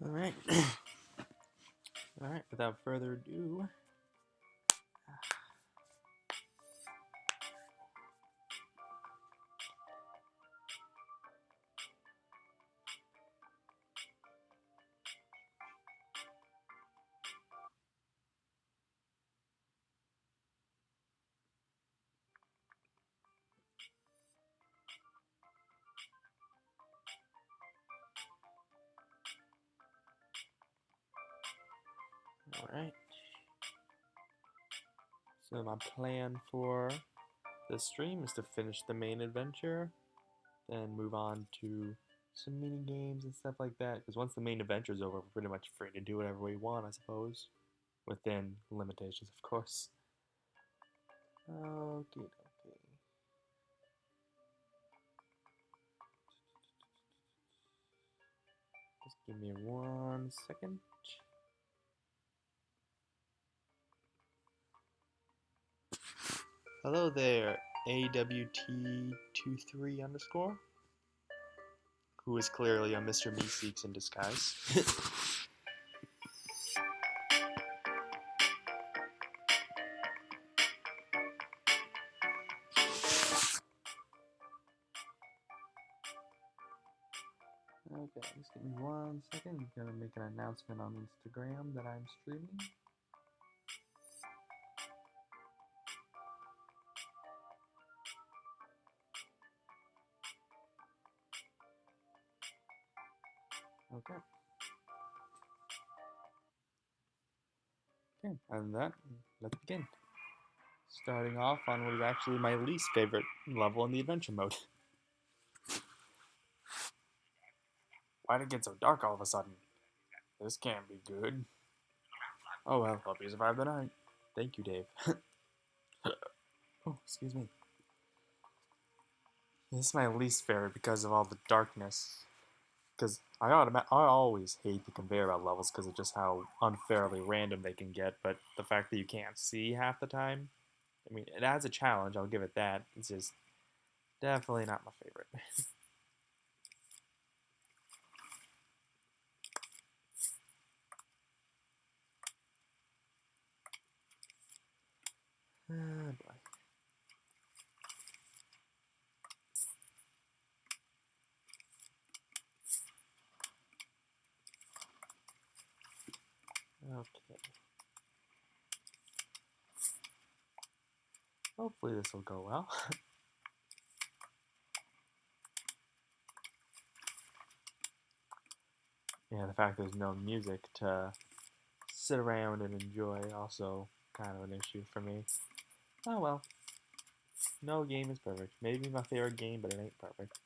Alright. Alright, without further ado. Alright. So my plan for this stream is to finish the main adventure, then move on to some mini games and stuff like that. Because once the main adventure is over, we're pretty much free to do whatever we want, I suppose. Within limitations, of course. Okay, okay. Just give me 1 second. Hello there, AWT23_, who is clearly a Mr. Meeseeks in disguise. Okay, just give me 1 second. I'm gonna make an announcement on Instagram that I'm streaming. Okay. Okay, and that, let's begin. Starting off on what is actually my least favorite level in the adventure mode. Why'd it get so dark all of a sudden? This can't be good. Oh well, hope you survived the night. Thank you, Dave. Oh, excuse me. This is my least favorite because of all the darkness. Because I always hate the conveyor belt levels because of just how unfairly random they can get, but the fact that you can't see half the time, I mean, it adds a challenge, I'll give it that. It's just definitely not my favorite. Oh boy. Okay. Hopefully this will go well. Yeah, the fact there's no music to sit around and enjoy also kind of an issue for me. Oh well. No game is perfect. Maybe my favorite game, but it ain't perfect.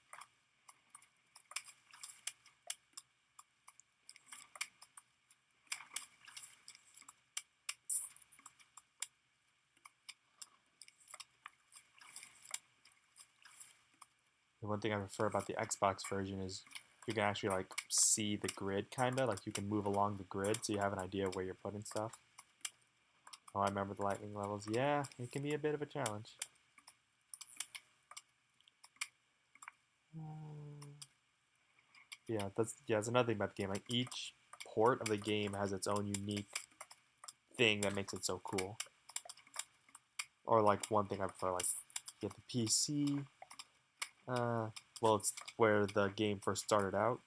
The one thing I prefer about the Xbox version is you can actually like see the grid kinda, like you can move along the grid so you have an idea of where you're putting stuff. Oh, I remember the lightning levels. Yeah, it can be a bit of a challenge. That's another thing about the game. Like each port of the game has its own unique thing that makes it so cool. Or like one thing I prefer, like you have the PC. Well, it's where the game first started out,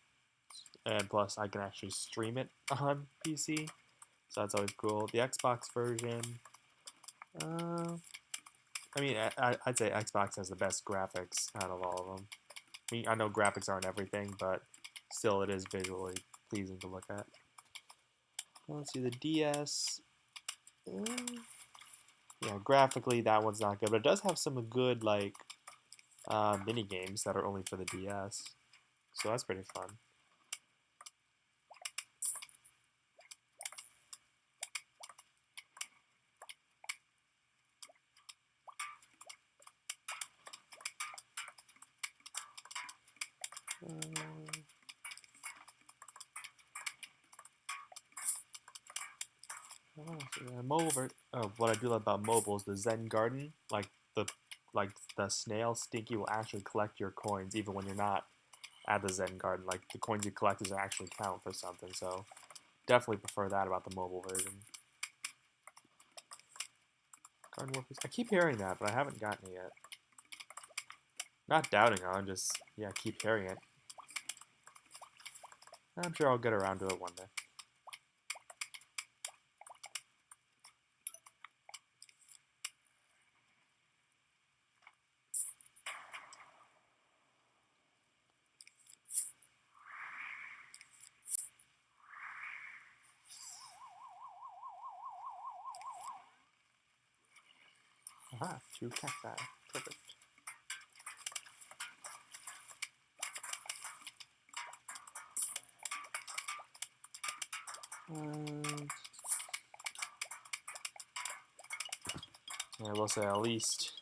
and plus I can actually stream it on PC, so that's always cool. The Xbox version, uh, I mean, I'd say Xbox has the best graphics out of all of them. I mean, I know graphics aren't everything, but still, it is visually pleasing to look at. Let's see, the DS. Yeah, graphically that one's not good, but it does have some good like mini games that are only for the DS, so that's pretty fun. What I do love about mobile is the Zen Garden. The snail Stinky will actually collect your coins even when you're not at the Zen Garden. Like the coins you collect doesn't actually count for something. So definitely prefer that about the mobile version. Garden Warfare. I keep hearing that, but I haven't gotten it yet. Not doubting it, I'm just, yeah, keep hearing it. I'm sure I'll get around to it one day. Aha, 2 cacti. Perfect. Yeah, I will say at least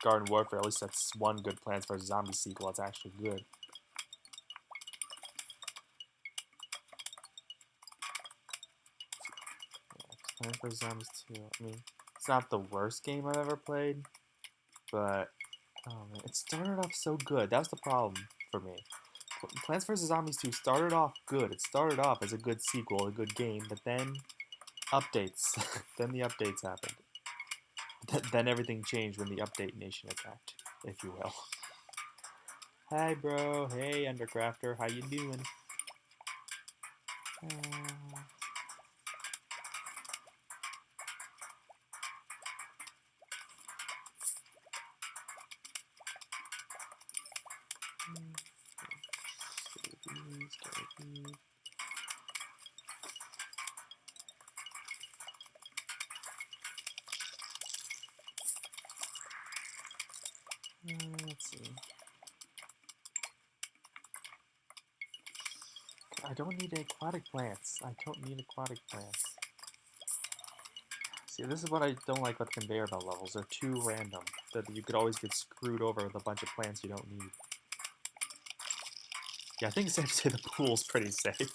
Garden Warfare, at least that's one good Plants vs. Zombies sequel that's actually good. Yeah, Plants vs. Zombies 2, I mean, it's not the worst game I've ever played, but, oh man, it started off so good. That was the problem for me. Plants vs. Zombies 2 started off good. It started off as a good sequel, a good game, but then updates. Then the updates happened. Then everything changed when the update nation attacked, if you will. Hi, bro. Hey, Undercrafter. How you doing? Uh, let's see. I don't need aquatic plants. I don't need aquatic plants. See, this is what I don't like about the conveyor belt levels. They're too random. That you could always get screwed over with a bunch of plants you don't need. Yeah, I think it's safe to say the pool's pretty safe.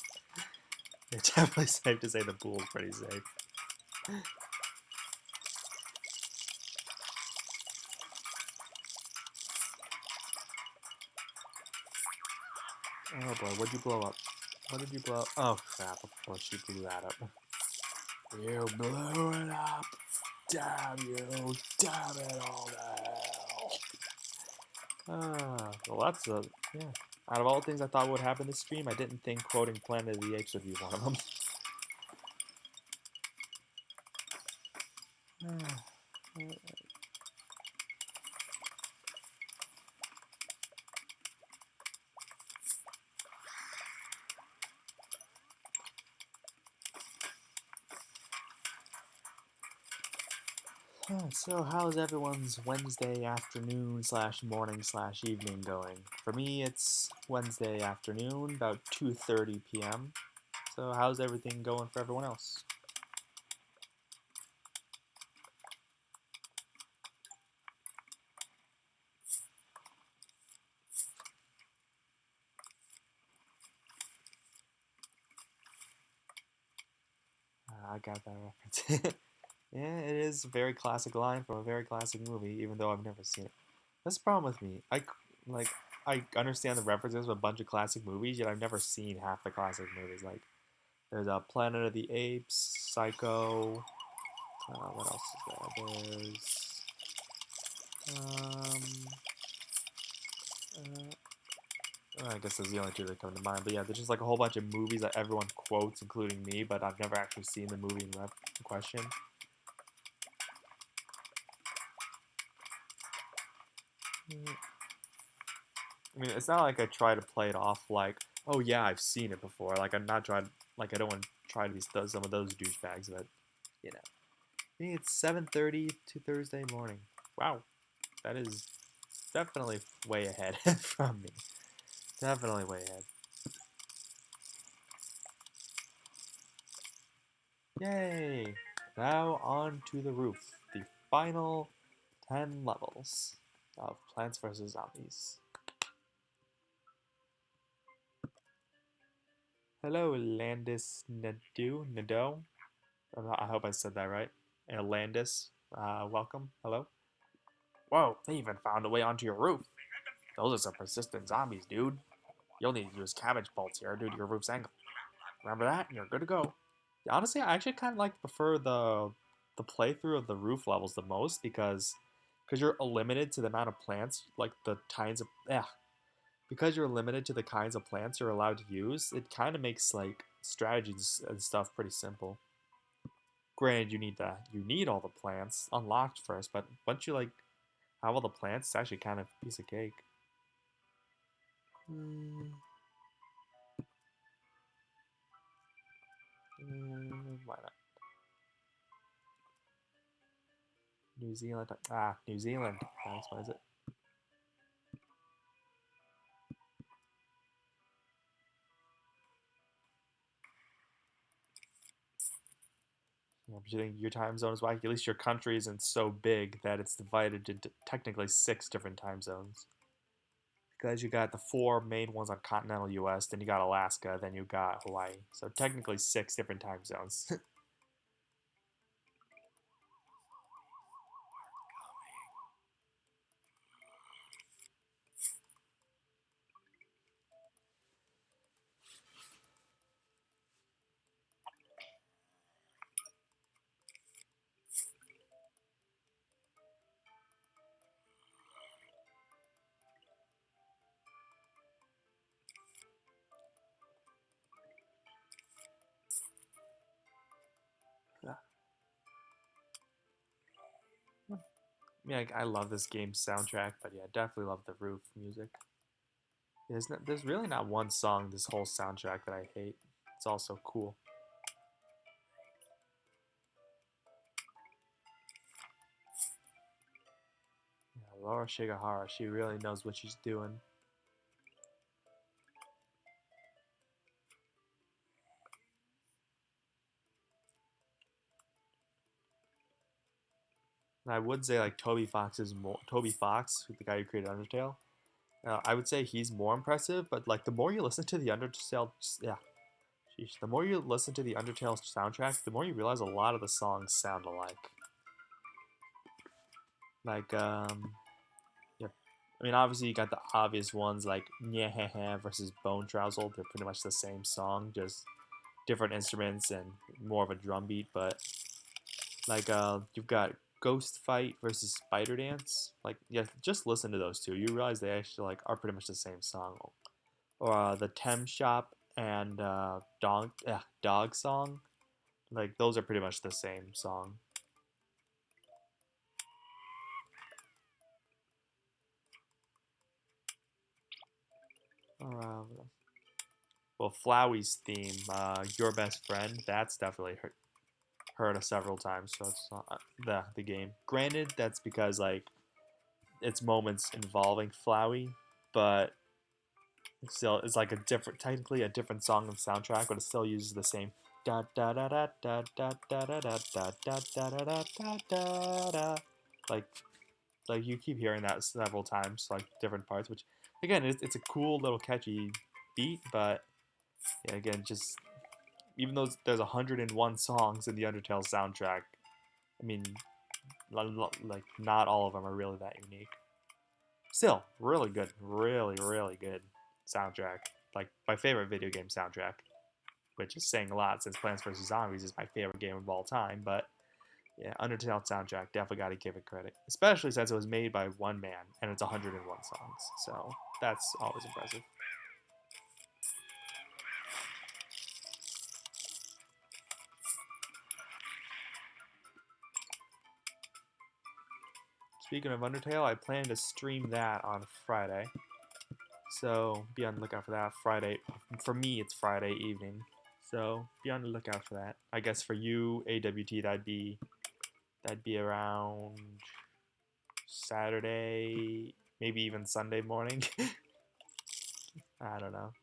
It's definitely safe to say the pool's pretty safe. Oh boy, what'd you blow up? What did you blow up? Oh crap, of course you blew that up. You blew it up! Damn you! Damn it all to hell! Well that's a, yeah. Out of all the things I thought would happen this stream, I didn't think quoting Planet of the Apes would be one of them. So how's everyone's Wednesday afternoon slash morning slash evening going? For me, it's Wednesday afternoon, about 2:30 p.m. So how's everything going for everyone else? I got that reference. Yeah, it is a very classic line from a very classic movie, even though I've never seen it. That's the problem with me. Like I understand the references of a bunch of classic movies, yet I've never seen half the classic movies. Like there's a Planet of the Apes, Psycho. What else is there? I guess those are the only two that come to mind. But yeah, there's just like a whole bunch of movies that everyone quotes, including me, but I've never actually seen the movie in question. I mean, it's not like I try to play it off like, oh yeah, I've seen it before. Like I'm not trying, like I don't want to try to be some of those douchebags, but you know. I mean, it's 7:30 to Thursday morning. Wow, that is definitely way ahead from me. Definitely way ahead. Yay! Now on to the roof. The final 10 levels of Plants vs. Zombies. Hello, Landis Nado. I hope I said that right. Landis, welcome. Hello. Whoa, they even found a way onto your roof. Those are some persistent zombies, dude. You'll need to use cabbage bolts here due to your roof's angle. Remember that, and you're good to go. Yeah, honestly, I actually kind of prefer the playthrough of the roof levels the most because you're limited to the amount of plants, like the kinds of because you're limited to the kinds of plants you're allowed to use. It kind of makes like strategies and stuff pretty simple. Granted, you need all the plants unlocked first, but once you have all the plants, it's actually kind of a piece of cake. Mm, why not? New Zealand. New Zealand. Nice. What is it? Yeah, but you think your time zone is wacky? At least your country isn't so big that it's divided into technically 6 different time zones. Because you got the 4 main ones on continental US, then you got Alaska, then you got Hawaii. So technically 6 different time zones. Yeah. Yeah, I love this game's soundtrack, but yeah, definitely love the roof music. There's really not one song this whole soundtrack that I hate. It's all so cool. Yeah, Laura Shigahara, she really knows what she's doing. And I would say like Toby Fox, the guy who created Undertale. I would say he's more impressive, but like the more you listen to the Undertale, yeah, sheesh, the more you listen to the Undertale soundtrack, the more you realize a lot of the songs sound alike. Like, yeah, I mean, obviously you got the obvious ones like Nyehehe versus Bone Trouser. They're pretty much the same song, just different instruments and more of a drum beat. But like, you've got Ghost Fight versus Spider Dance. Like, yeah, just listen to those two. You realize they actually are pretty much the same song. Or the Tem Shop and Dog Song. Like those are pretty much the same song. Uh, well, Flowey's theme, Your Best Friend, that's definitely heard it several times. So it's not the game. Granted, that's because it's moments involving Flowey, but still it's like technically a different song on the soundtrack, but it still uses the same da da da da da da da da da da da da da da da da. Like like you keep hearing that several times, like different parts. Which again, it's a cool little catchy beat, but yeah, again, just even though there's 101 songs in the Undertale soundtrack, I mean, like not all of them are really that unique. Still, really good, really good soundtrack. Like my favorite video game soundtrack, which is saying a lot since Plants vs Zombies is my favorite game of all time. But yeah, Undertale soundtrack, definitely got to give it credit, especially since it was made by one man and it's 101 songs. So that's always impressive. Speaking of Undertale, I plan to stream that on Friday. So be on the lookout for that Friday. For me, it's Friday evening. So be on the lookout for that. I guess for you, AWT, that'd be around Saturday, maybe even Sunday morning. I don't know.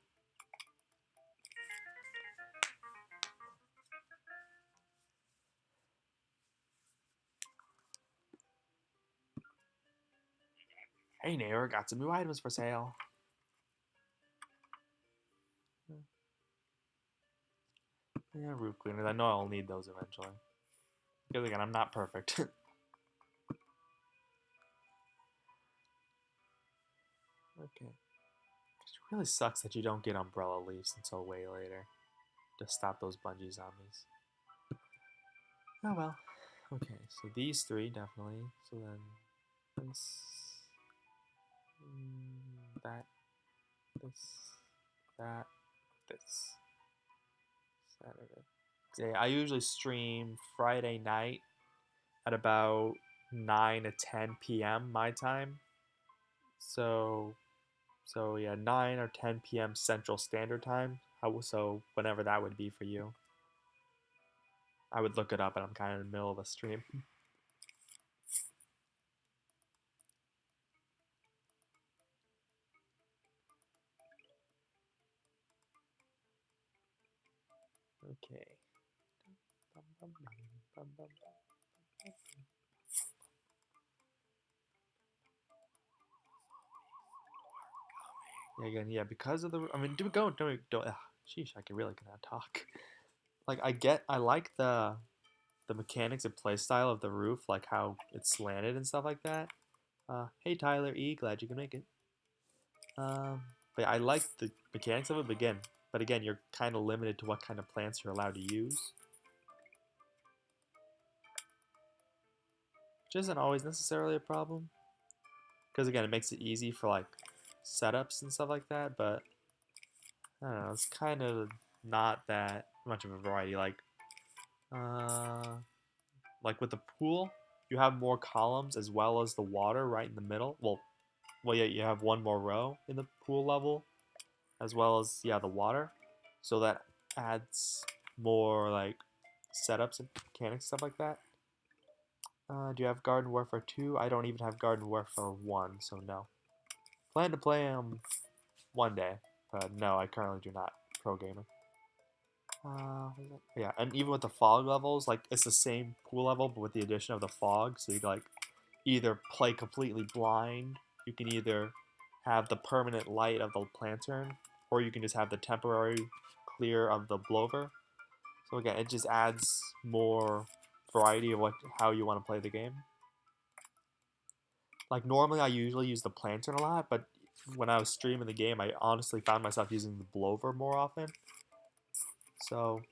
Hey neighbor, got some new items for sale. Yeah, roof cleaners. I know I'll need those eventually. Because again, I'm not perfect. Okay. Really sucks that you don't get umbrella leaves until way later to stop those bungee zombies. Oh well. Okay, so these three definitely. So then this, that, this, that, this. Saturday. I usually stream Friday night at about 9 to 10 p.m. my time. So yeah, 9 or 10 p.m. Central Standard Time. So whenever that would be for you. I would look it up and I'm kind of in the middle of a stream. Okay. Yeah, again, yeah, because of the. I mean, don't. Sheesh, I can really cannot talk. Like, I like the mechanics and playstyle of the roof, like how it's slanted and stuff like that. Hey Tyler E, glad you can make it. But I like the mechanics of it, but again, you're kind of limited to what kind of plants you're allowed to use, which isn't always necessarily a problem. Because again, it makes it easy for like setups and stuff like that. But I don't know, it's kind of not that much of a variety. Uh, like with the pool, you have more columns as well as the water right in the middle. Yeah, you have one more row in the pool level, as well as yeah the water, so that adds more like setups and mechanics stuff like that. Do you have Garden Warfare 2? I don't even have Garden Warfare 1, so no. Plan to play them one day, but no, I currently do not. Pro gamer. Yeah, and even with the fog levels, like it's the same pool level, but with the addition of the fog, so you can like either play completely blind. You can either have the permanent light of the lantern, or you can just have the temporary clear of the blower. So again, it just adds more variety of how you want to play the game. Like normally, I usually use the lantern a lot, but when I was streaming the game, I honestly found myself using the blower more often. So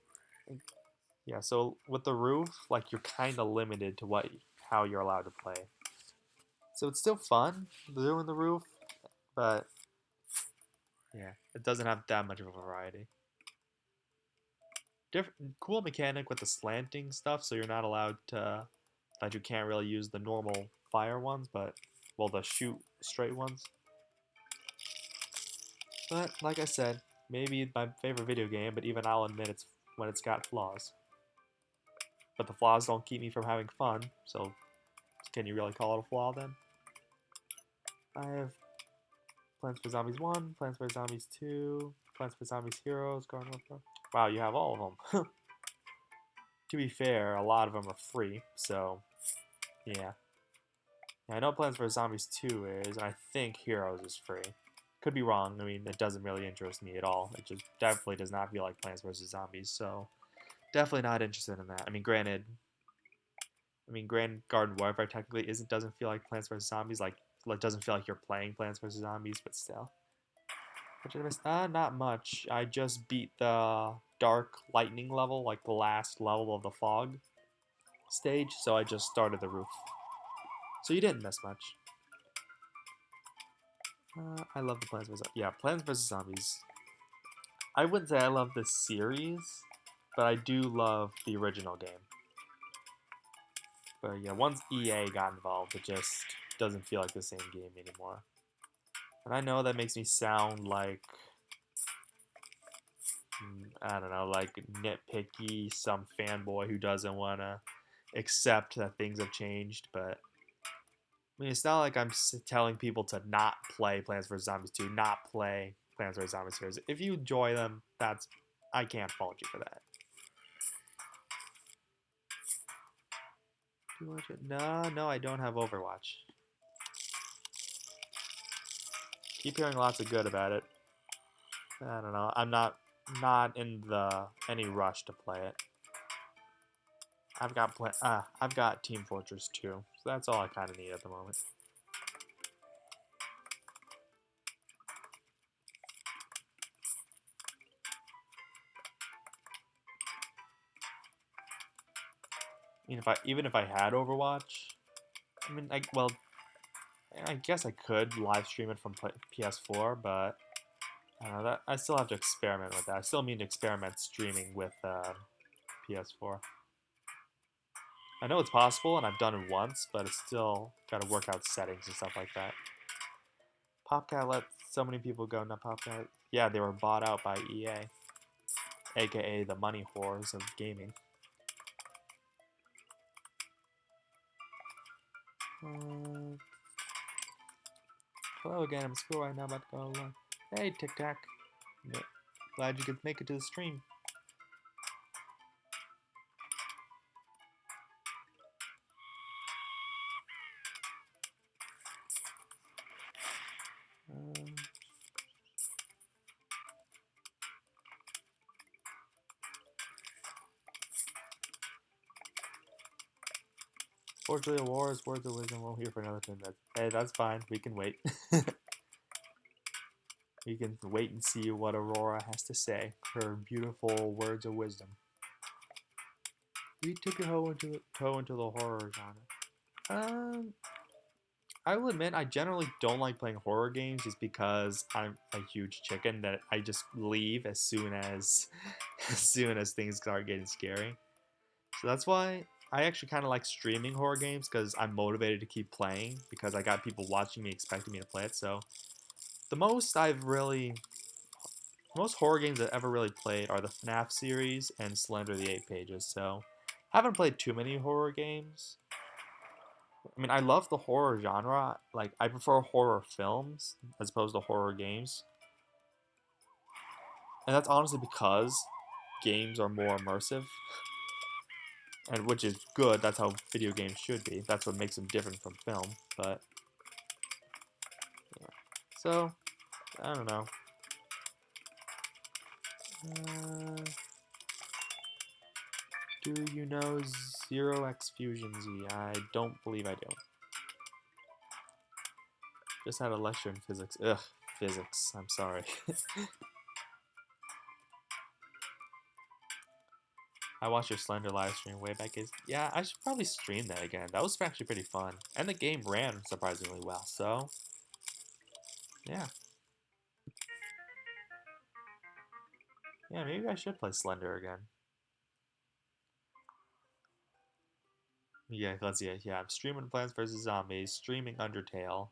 yeah, so with the roof, like you're kind of limited to how you're allowed to play. So it's still fun doing the roof, but yeah, it doesn't have that much of a variety. Different cool mechanic with the slanting stuff, so you're not allowed to that you can't really use the normal fire ones, but well the shoot straight ones. But like I said, maybe my favorite video game, but even I'll admit it's when it's got flaws. But the flaws don't keep me from having fun, so can you really call it a flaw then? I have Plants vs Zombies 1, Plants vs Zombies 2, Plants vs Zombies Heroes, Garden Warfare. Wow, you have all of them. To be fair, a lot of them are free, so yeah. I know Plants vs Zombies 2 is, and I think Heroes is free. Could be wrong. I mean, it doesn't really interest me at all. It just definitely does not feel like Plants vs Zombies, so definitely not interested in that. Granted, Garden Warfare technically doesn't feel like Plants vs Zombies. Like doesn't feel like you're playing Plants vs Zombies, but still. What did I miss? Not much. I just beat the Dark Lightning level, like the last level of the Fog stage, so I just started the roof. So you didn't miss much. I love the Plants vs. Yeah, Plants vs Zombies. I wouldn't say I love this series, but I do love the original game. But yeah, once EA got involved, it just doesn't feel like the same game anymore. And I know that makes me sound like I don't know, like nitpicky, some fanboy who doesn't want to accept that things have changed. But I mean, it's not like I'm telling people to not play Plants vs Zombies 2, not play Plants vs Zombies series. If you enjoy them, I can't fault you for that. Do you watch it? No, I don't have Overwatch. Keep hearing lots of good about it. I don't know. I'm not in any rush to play it. I've got Team Fortress 2, so that's all I kind of need at the moment. Even if I had Overwatch, I mean, I guess I could live stream it from PS4, but I don't know that I still have to experiment with that. I still mean to experiment streaming with PS4. I know it's possible, and I've done it once, but it's still got to work out settings and stuff like that. PopCat let so many people go. Not PopCat. Yeah, they were bought out by EA, aka the money whores of gaming. Uh, Hello again. I'm in school right now, about to go alone. Hey, Tic Tac. Yeah, glad you could make it to the stream. Um, Fortunately, Aurора's words of wisdom won't hear for another 10 minutes. Hey, that's fine. We can wait. We can wait and see what Aurora has to say. Her beautiful words of wisdom. You took your toe into the horror genre. I will admit I generally don't like playing horror games just because I'm a huge chicken that I just leave as soon as as soon as things start getting scary. So that's why I actually kind of like streaming horror games because I'm motivated to keep playing because I got people watching me expecting me to play it. So the most horror games I've ever really played are the FNAF series and Slender the Eight Pages. So I haven't played too many horror games. I mean, I love the horror genre. Like, I prefer horror films as opposed to horror games. And that's honestly because games are more immersive, and which is good. That's how video games should be. That's what makes them different from film. But yeah. So I don't know. Uh, do you know Zero X Fusion Z? I don't believe I do. Just had a lecture in physics. Ugh, physics. I'm sorry. I watched your Slender live stream way back. Yeah, I should probably stream that again. That was actually pretty fun, and the game ran surprisingly well. So yeah, yeah, maybe I should play Slender again. Yeah, let's see. Yeah, I'm streaming Plants vs Zombies, streaming Undertale.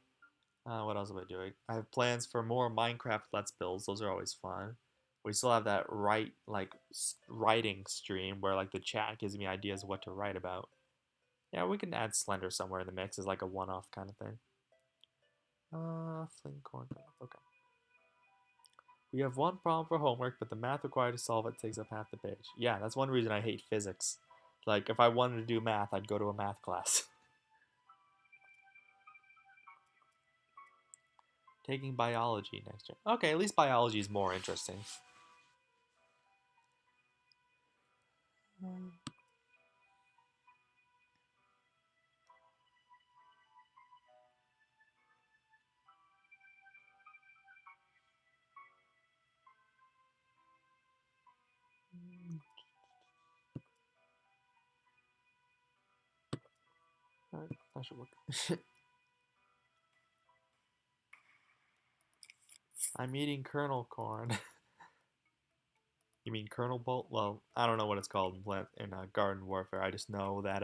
What else am I doing? I have plans for more Minecraft Let's Builds. Those are always fun. We still have that writing stream where like the chat gives me ideas of what to write about. Yeah, we can add Slender somewhere in the mix as like a one-off kind of thing. Fling corn. Okay. We have one problem for homework, but the math required to solve it takes up half the page. Yeah, that's one reason I hate physics. Like, if I wanted to do math, I'd go to a math class. Taking biology next year. Okay, at least biology is more interesting. Alright, that should work. I'm eating kernel corn. You mean kernel bolt? Well, I don't know what it's called in Garden Warfare. I just know that,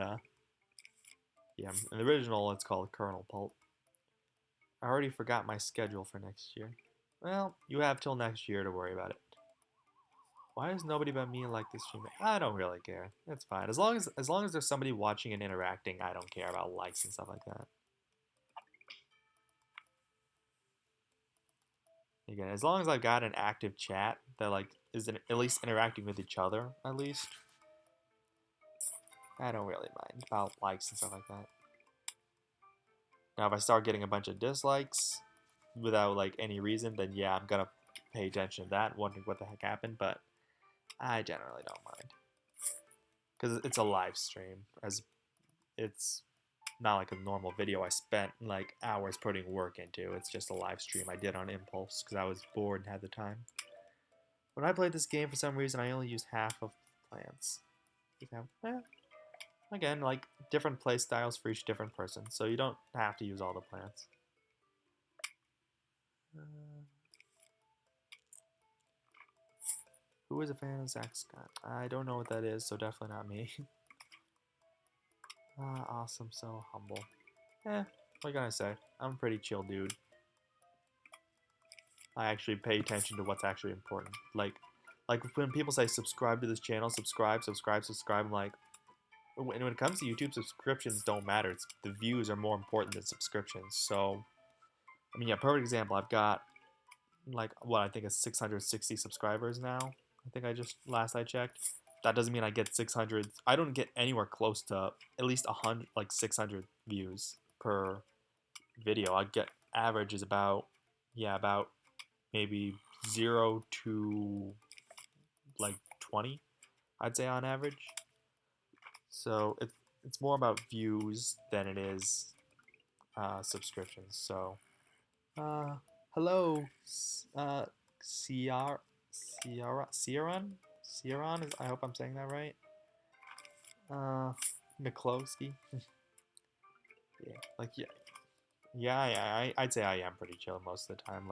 yeah, in the original it's called kernel pulp. I already forgot my schedule for next year. Well, you have till next year to worry about it. Why does nobody but me like this stream? I don't really care. It's fine. As long as there's somebody watching and interacting, I don't care about likes and stuff like that. Again, as long as I've got an active chat that like is at least interacting with each other, at least, I don't really mind about likes and stuff like that. Now, if I start getting a bunch of dislikes without like any reason, then yeah, I'm gonna pay attention to that, wondering what the heck happened. But I generally don't mind because it's a live stream, as it's not like a normal video I spent like hours putting work into. It's just a live stream I did on impulse because I was bored and had the time. When I played this game, for some reason, I only used half of plants. Again, like different play styles for each different person, so you don't have to use all the plants. Who is a fan of Zach Scott? I don't know what that is, so definitely not me. Awesome, so humble. What can I say? I'm a pretty chill dude. I actually pay attention to what's actually important. Like when people say subscribe to this channel, subscribe, subscribe, subscribe, I'm like, when it comes to YouTube, subscriptions don't matter. It's the views are more important than subscriptions. So, I mean, yeah, perfect example. I've got like what I think is 660 subscribers now. I think last I checked. That doesn't mean I get 600. I don't get anywhere close to at least 100, like 600 views per video. I get average is about maybe 0 to like 20, I'd say on average. So it's more about views than it is subscriptions. So hello, Ciaran is, I hope I'm saying that right. Miklowski. Yeah, like I'd say I am pretty chill most of the time.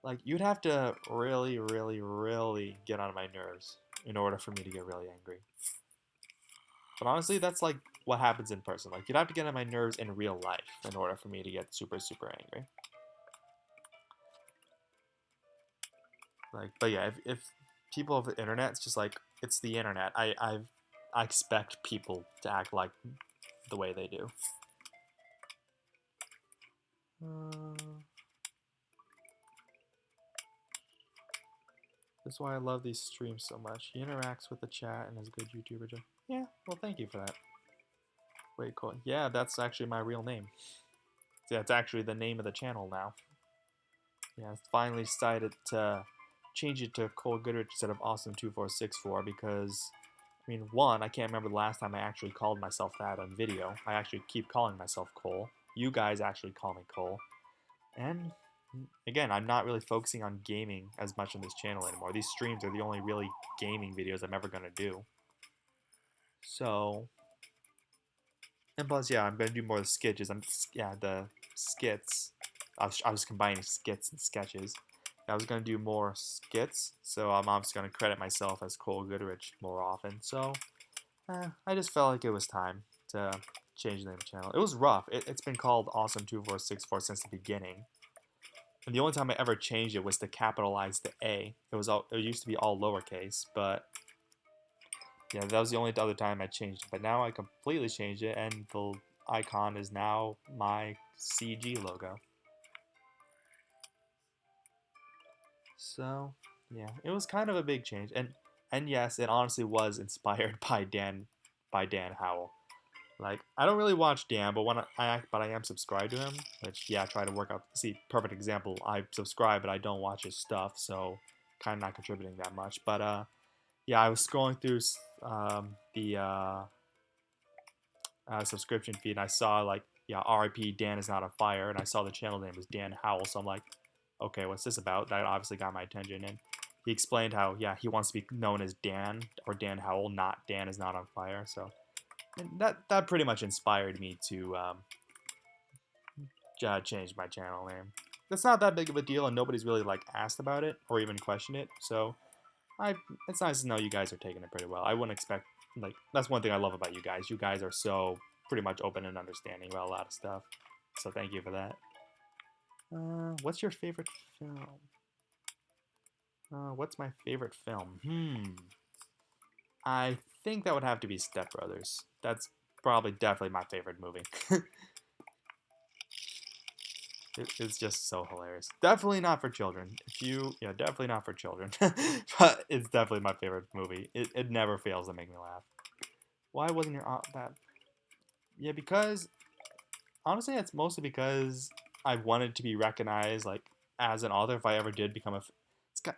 Like you'd have to really, really, really get on my nerves in order for me to get really angry. But honestly, that's like what happens in person. Like you'd have to get on my nerves in real life in order for me to get super, super angry. Like, but yeah, if people of the internet, it's just like it's the internet. I expect people to act like the way they do. That's why I love these streams so much. He interacts with the chat and is a good YouTuber. Yeah, well, thank you for that. Wait, cool. Yeah, that's actually my real name. Yeah, it's actually the name of the channel now. Yeah, I finally decided to change it to Cole Goodrich instead of Awesome2464 because, I mean, one, I can't remember the last time I actually called myself that on video. I actually keep calling myself Cole. You guys actually call me Cole. And again, I'm not really focusing on gaming as much on this channel anymore. These streams are the only really gaming videos I'm ever going to do. So, and plus, yeah, I'm going to do more of the sketches. The skits. I was combining skits and sketches. I was going to do more skits, so I'm obviously going to credit myself as Cole Goodrich more often. So, I just felt like it was time to change the name of the channel. It was rough. It's been called Awesome2464 since the beginning. And the only time I ever changed it was to capitalize the A. It used to be all lowercase, but yeah, that was the only other time I changed it. But now I completely changed it, and the icon is now my CG logo. So yeah, it was kind of a big change, and yes, it honestly was inspired by Dan Howell. Like I don't really watch Dan, but but I am subscribed to him. Which yeah, I try to work out. See, perfect example. I subscribe, but I don't watch his stuff, so kind of not contributing that much. But yeah, I was scrolling through the subscription feed, and I saw like yeah, RIP Dan is not on fire, and I saw the channel name was Dan Howell, so I'm like, okay, what's this about? That obviously got my attention, and he explained how yeah he wants to be known as Dan or Dan Howell, not Dan is not on fire. So and that pretty much inspired me to change my channel name. That's not that big of a deal, and nobody's really like asked about it or even questioned it. So it's nice to know you guys are taking it pretty well. I wouldn't expect like that's one thing I love about you guys. You guys are so pretty much open and understanding about a lot of stuff. So thank you for that. What's your favorite film? What's my favorite film? I think that would have to be Step Brothers. That's probably definitely my favorite movie. It's just so hilarious. Definitely not for children. Yeah, definitely not for children. But it's definitely my favorite movie. It never fails to make me laugh. Why wasn't your aunt that? Yeah, because honestly, it's mostly because I wanted to be recognized like as an author if I ever did become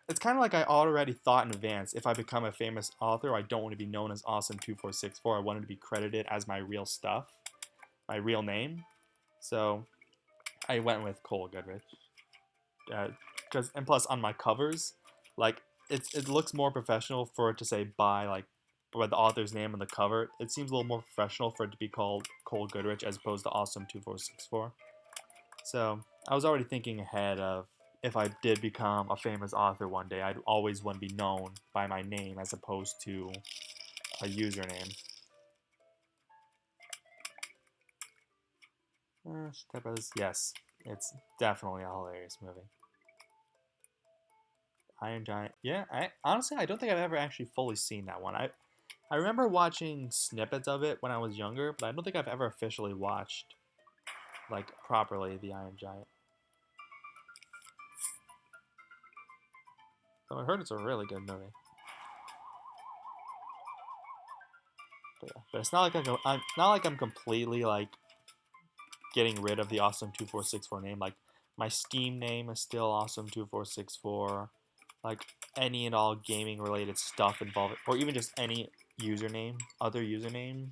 it's kind of like I already thought in advance. If I become a famous author, I don't want to be known as Awesome2464. I wanted to be credited as my real stuff, my real name. So I went with Cole Goodrich. And plus on my covers, like it looks more professional for it to say by like by the author's name on the cover, it seems a little more professional for it to be called Cole Goodrich as opposed to Awesome2464. So I was already thinking ahead of if I did become a famous author one day, I'd always want to be known by my name as opposed to a username. Step Brothers, yes, it's definitely a hilarious movie. Iron Giant, yeah. I don't think I've ever actually fully seen that one. I remember watching snippets of it when I was younger, but I don't think I've ever officially watched like properly the Iron Giant. So I heard it's a really good movie. But it's not like I'm not like I'm completely like getting rid of the Awesome2464 name. Like my Steam name is still Awesome2464. Like any and all gaming related stuff involved, or even just any username, other username,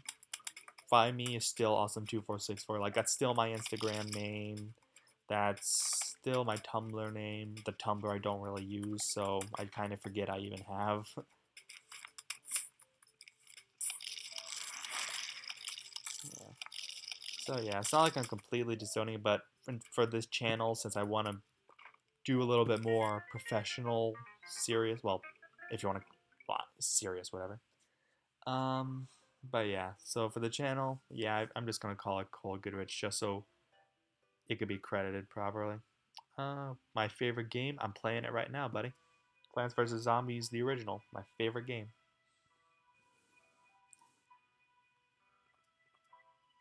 by me is still Awesome2464. Like that's still my Instagram name. That's still my Tumblr name. The Tumblr I don't really use, so I kind of forget I even have. Yeah. So yeah, it's not like I'm completely disowning it, but for this channel, since I want to do a little bit more professional, serious, well, if you want to, well, serious, whatever. Um, but yeah, so for the channel, yeah, I'm just gonna call it Cole Goodrich just so it could be credited properly. My favorite game, I'm playing it right now, buddy. Plants vs Zombies, the original, my favorite game.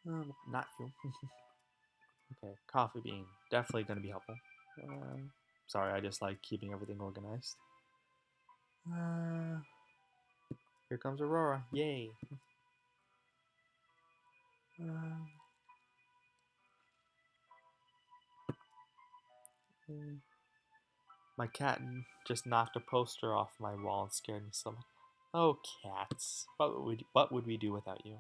Not you. Okay, coffee bean, definitely gonna be helpful. Sorry, I just like keeping everything organized. Uh, Here comes Aurora, yay. Uh, My cat just knocked a poster off my wall and scared me so much. Oh, cats. What would we do without you?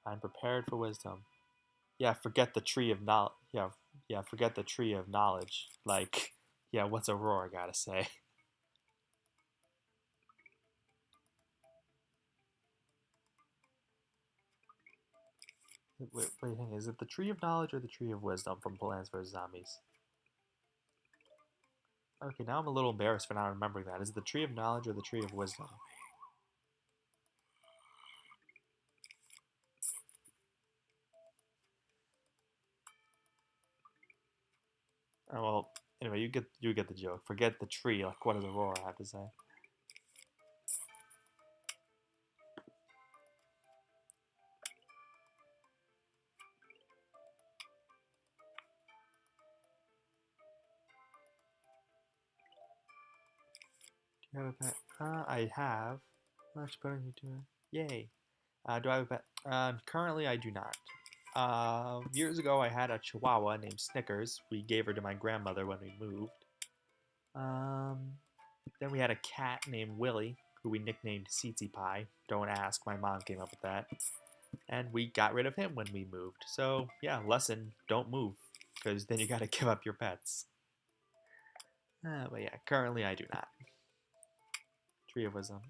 I'm prepared for wisdom. Yeah, forget the tree of knowledge. Yeah, forget the tree of knowledge. Like, yeah, what's Aurora gotta say? Wait, hang on. Is it the tree of knowledge or the tree of wisdom from Plants vs Zombies? Okay, now I'm a little embarrassed for not remembering that. Is it the tree of knowledge or the tree of wisdom? Oh well. Anyway, you get the joke. Forget the tree. Like, what does Aurora have to say? Do you have a pet? I have. Much better than you do. Yay. Do I have a pet? Currently, I do not. Years ago, I had a Chihuahua named Snickers. We gave her to my grandmother when we moved. Um, then we had a cat named Willie, who we nicknamed Seetsy Pie. Don't ask, my mom came up with that. And we got rid of him when we moved. So, yeah, lesson, don't move, because then you gotta give up your pets. But yeah, currently I do not. Tree of Wisdom.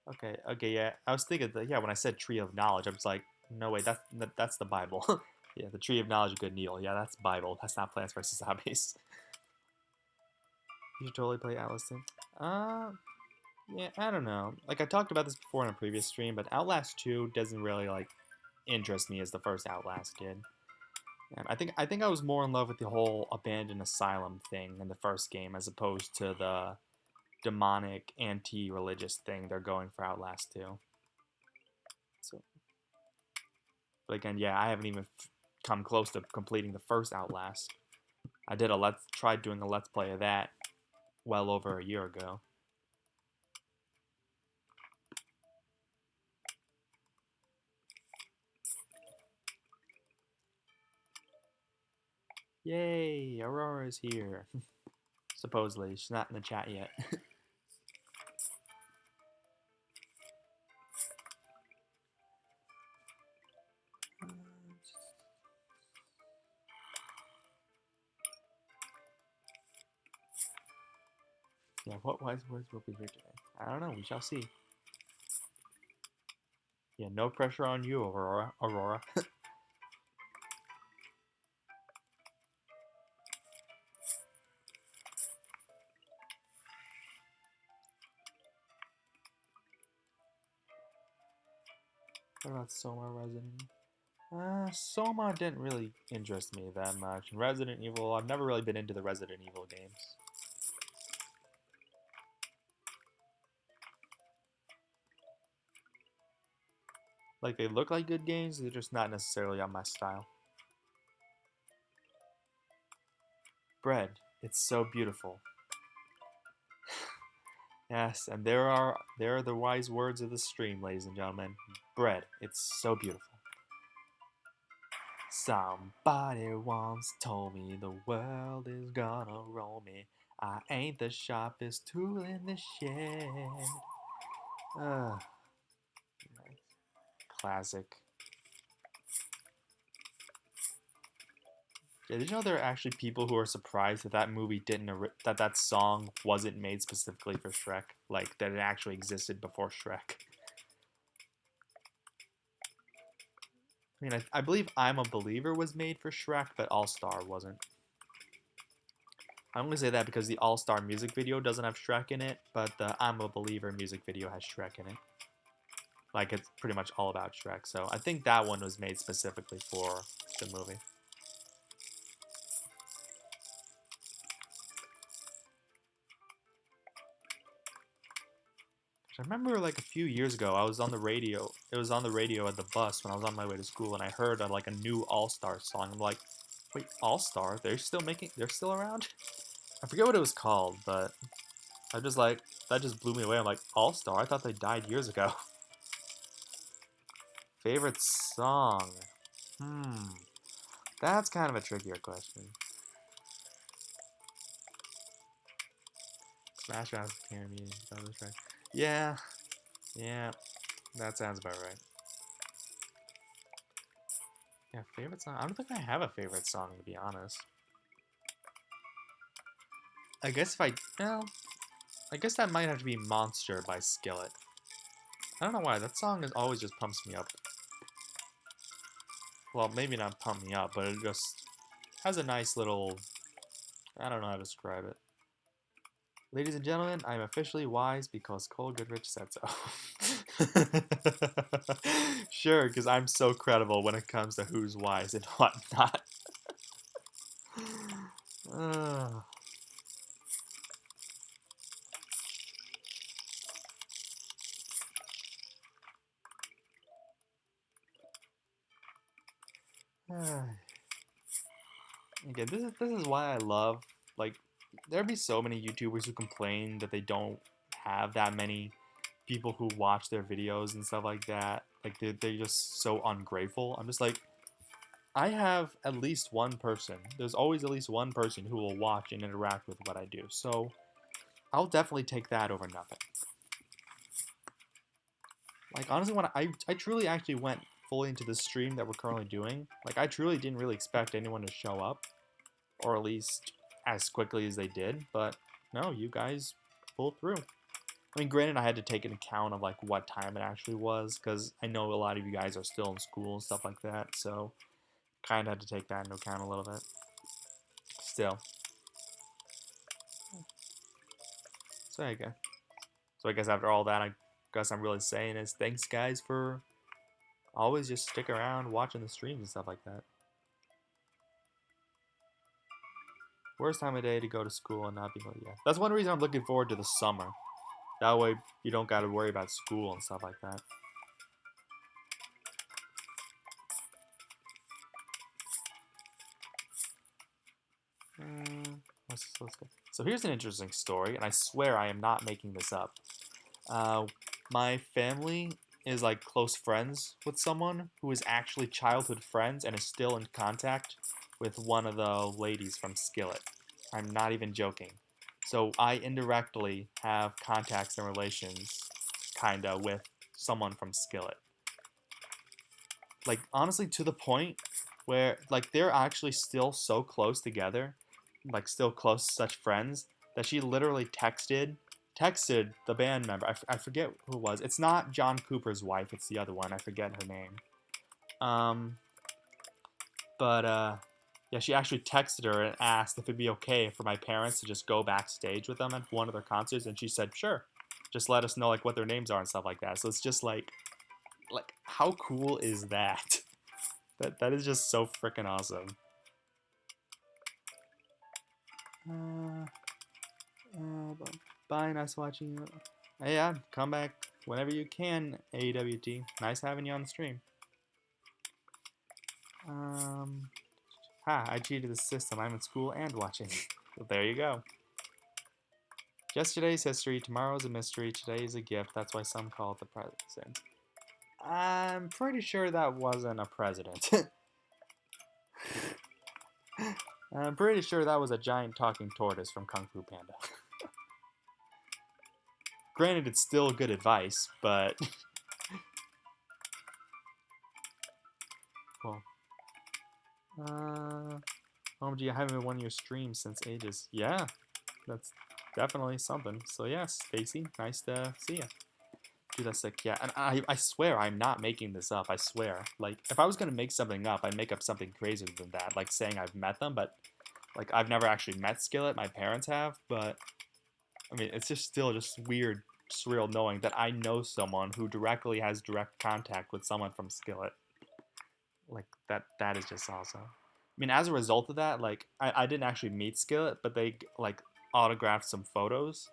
Okay, yeah. I was thinking that, yeah, when I said Tree of Knowledge, I was like, no, wait, that's the Bible. Yeah, the Tree of Knowledge of Good and Evil. Yeah, that's Bible. That's not Plants vs. Zombies. You should totally play Atlas too. Yeah, I don't know. Like, I talked about this before in a previous stream, but Outlast 2 doesn't really, like, interest me as the first Outlast did. And I think I was more in love with the whole abandoned asylum thing in the first game as opposed to the demonic anti-religious thing they're going for Outlast 2. So, but again, yeah, I haven't even come close to completing the first Outlast. I tried doing a let's play of that well over a year ago. Yay, Aurora's here. Supposedly, she's not in the chat yet. Yeah, what wise words will be here today? I don't know, we shall see. Yeah, no pressure on you, Aurora. Aurora. What about Soma Resident? Soma didn't really interest me that much. And Resident Evil, I've never really been into the Resident Evil games. Like, they look like good games, they're just not necessarily on my style. Bread, it's so beautiful. Yes, and there are the wise words of the stream, ladies and gentlemen. Bread, it's so beautiful. Somebody once told me the world is gonna roll me. I ain't the sharpest tool in the shed. Ugh, classic. Yeah, did you know there are actually people who are surprised that that movie didn't that song wasn't made specifically for Shrek, like that it actually existed before Shrek? I mean, I believe "I'm a Believer" was made for Shrek, but All Star wasn't. I'm gonna say that because the All Star music video doesn't have Shrek in it, but the "I'm a Believer" music video has Shrek in it. Like it's pretty much all about Shrek. So I think that one was made specifically for the movie. I remember like a few years ago, I was on the radio. It was on the radio at the bus when I was on my way to school, and I heard like a new All Star song. I'm like, wait, All Star? They're still making? They're still around? I forget what it was called, but I just like that just blew me away. I'm like, All Star? I thought they died years ago. Favorite song? Hmm, that's kind of a trickier question. Smash Mouth Carry Me. Yeah, yeah, that sounds about right. Yeah, favorite song? I don't think I have a favorite song, to be honest. I guess if well, I guess that might have to be Monster by Skillet. I don't know why, that song is always just pumps me up. Well, maybe not pump me up, but it just has a nice little, I don't know how to describe it. Ladies and gentlemen, I'm officially wise because Cole Goodrich said so. Sure, because I'm so credible when it comes to who's wise and whatnot. Again, this is why I love, like, there'd be so many YouTubers who complain that they don't have that many people who watch their videos and stuff like that. Like they're just so ungrateful. I'm just like, I have at least one person. There's always at least one person who will watch and interact with what I do. So I'll definitely take that over nothing. Like honestly, when I truly actually went fully into the stream that we're currently doing, like I truly didn't really expect anyone to show up, or at least as quickly as they did. But no, you guys pulled through. I mean, granted, I had to take an account of like what time it actually was because I know a lot of you guys are still in school and stuff like that. So kind of had to take that into account a little bit. Still, so I guess. So I guess after all that, I guess I'm really saying is thanks guys for always just stick around watching the streams and stuff like that. Worst time of day to go to school and not be like, yeah. That's one reason I'm looking forward to the summer. That way you don't got to worry about school and stuff like that. Let's go. So here's an interesting story, and I swear I am not making this up. My family is like close friends with someone who is actually childhood friends and is still in contact with one of the ladies from Skillet. I'm not even joking. So I indirectly have contacts and relations, kinda, with someone from Skillet. Like honestly, to the point where like they're actually still so close together, like still close, such friends that she literally texted texted the band member. I forget who it was. It's not John Cooper's wife. It's the other one. I forget her name. But yeah, she actually texted her and asked if it'd be okay for my parents to just go backstage with them at one of their concerts, and she said sure. Just let us know like what their names are and stuff like that. So it's just like how cool is that? That is just so freaking awesome. Uh, bye, nice watching you. Yeah, come back whenever you can, AWT. Nice having you on the stream. I cheated the system. I'm in school and watching. Well, there you go. Yesterday's history, tomorrow's a mystery, today's a gift. That's why some call it the present. I'm pretty sure that wasn't a president. I'm pretty sure that was a giant talking tortoise from Kung Fu Panda. Granted, it's still good advice, but... Cool. OMG, I haven't been one of your streams since ages. Yeah, that's definitely something. So yeah, Stacy, nice to see you. Dude, that's sick. Yeah, and I swear I'm not making this up. I swear. Like, if I was gonna make something up, I'd make up something crazier than that. Like saying I've met them, but like I've never actually met Skillet. My parents have, but I mean, it's just still just weird, surreal knowing that I know someone who directly has direct contact with someone from Skillet. Like that is just awesome. I mean, as a result of that, like I didn't actually meet Skillet, but they like autographed some photos.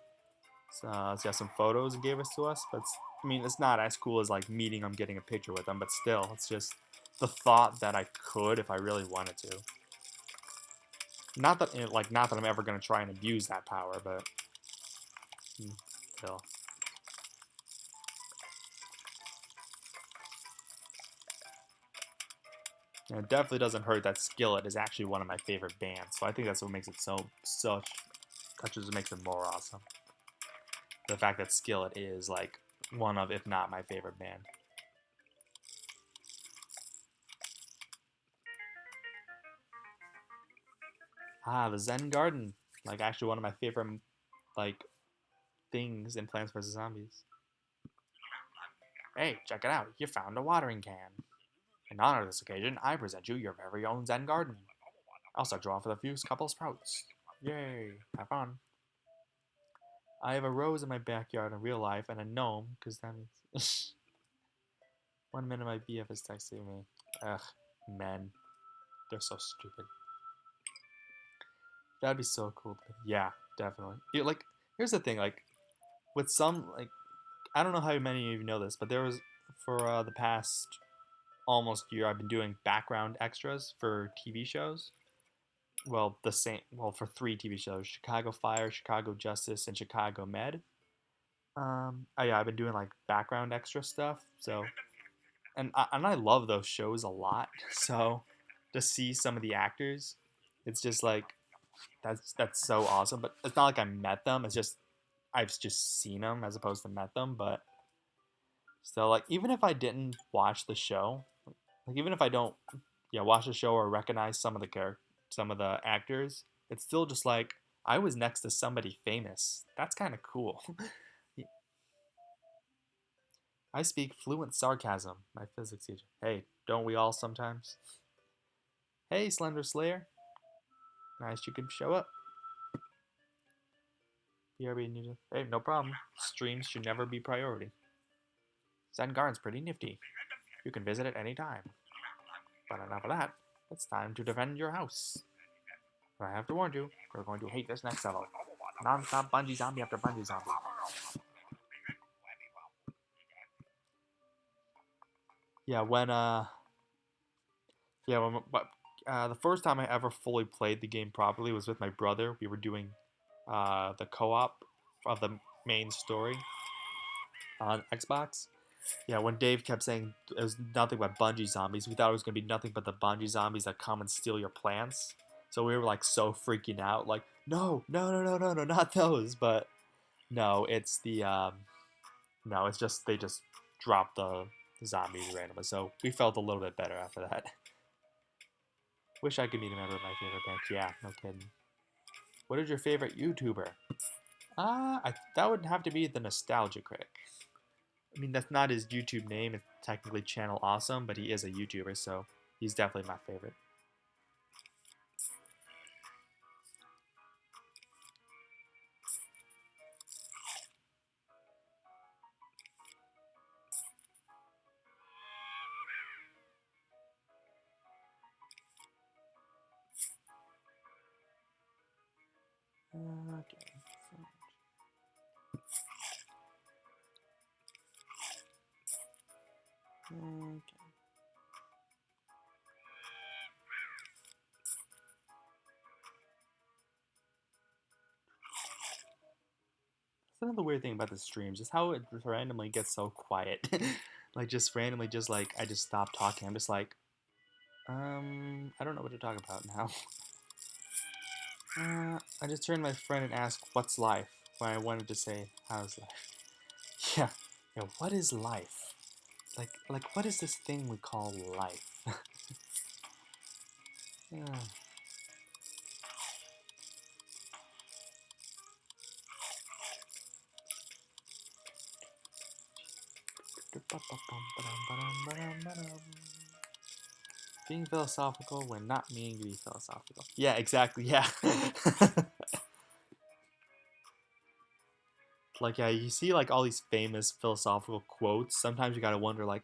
So yeah, some photos and gave us to us. But I mean, it's not as cool as like meeting them, getting a picture with them. But still, it's just the thought that I could if I really wanted to. Not that not that I'm ever gonna try and abuse that power, but still. And it definitely doesn't hurt that Skillet is actually one of my favorite bands. So I think that's what makes it makes it more awesome. The fact that Skillet is like one of, if not my favorite band. The Zen Garden, like actually one of my favorite like things in Plants vs Zombies. Hey, check it out! You found a watering can. In honor of this occasion, I present you your very own Zen Garden. I'll start you off with a few couple sprouts. Yay! Have fun. I have a rose in my backyard in real life and a gnome, because that means... 1 minute my BF is texting me. Ugh, men. They're so stupid. That'd be so cool. Yeah, definitely. Like, here's the thing, like, with some, like, I don't know how many of you know this, but there was, for the past almost year, I've been doing background extras for TV shows. Well, for 3 TV shows: Chicago Fire, Chicago Justice, and Chicago Med. Yeah, I've been doing like background extra stuff. So, and I love those shows a lot. So, to see some of the actors, it's just like that's so awesome. But it's not like I met them. It's just I've just seen them as opposed to met them. But still, like even if I didn't watch the show, like even if I don't, yeah, watch the show or recognize some of the actors, it's still just like I was next to somebody famous. That's kind of cool. I speak fluent sarcasm, my physics teacher. Hey, don't we all sometimes? Hey, Slender Slayer. Nice you could show up. BRB Ninja. Hey, no problem. Streams should never be priority. Zen Garden's pretty nifty. You can visit it anytime. But enough of that. It's time to defend your house. But I have to warn you, you're going to hate this next level. Non-stop bungee zombie after bungee zombie. Yeah, the first time I ever fully played the game properly was with my brother. We were doing the co-op of the main story on Xbox. Yeah, when Dave kept saying it was nothing but bungee zombies, we thought it was gonna be nothing but the bungee zombies that come and steal your plants. So we were like so freaking out, like no, no, no, no, no, no, not those. But no, it's the no, it's just they just dropped the zombies randomly. So we felt a little bit better after that. Wish I could meet a member of my favorite band. Yeah, no kidding. What is your favorite YouTuber? That would have to be the Nostalgia Critic. I mean, that's not his YouTube name. It's technically Channel Awesome, but he is a YouTuber, so he's definitely my favorite. Okay. Okay. That's another weird thing about the streams is how it randomly gets so quiet. Like just randomly, just like I just stop talking. I'm just like, I don't know what to talk about now. I just turned to my friend and asked, "What's life?" When I wanted to say, "How's life?" Yeah, yeah. What is life? Like what is this thing we call life? Yeah. Being philosophical when not meaning to be philosophical. Yeah, exactly. Yeah. Like yeah, you see like all these famous philosophical quotes. Sometimes you gotta wonder like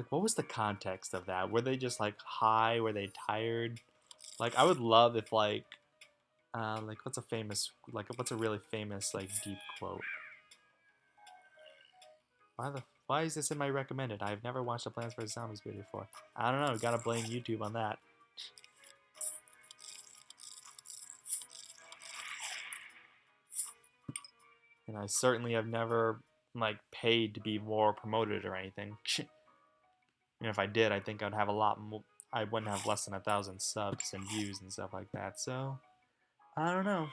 what was the context of that? Were they just like high? Were they tired? Like I would love if like what's a really famous like deep quote? Why is this in my recommended? I've never watched a Plants vs Zombies video before. I don't know. Gotta blame YouTube on that. And I certainly have never like paid to be more promoted or anything. And if I did, I think I'd have a lot more. I wouldn't have less than 1,000 subs and views and stuff like that. So I don't know.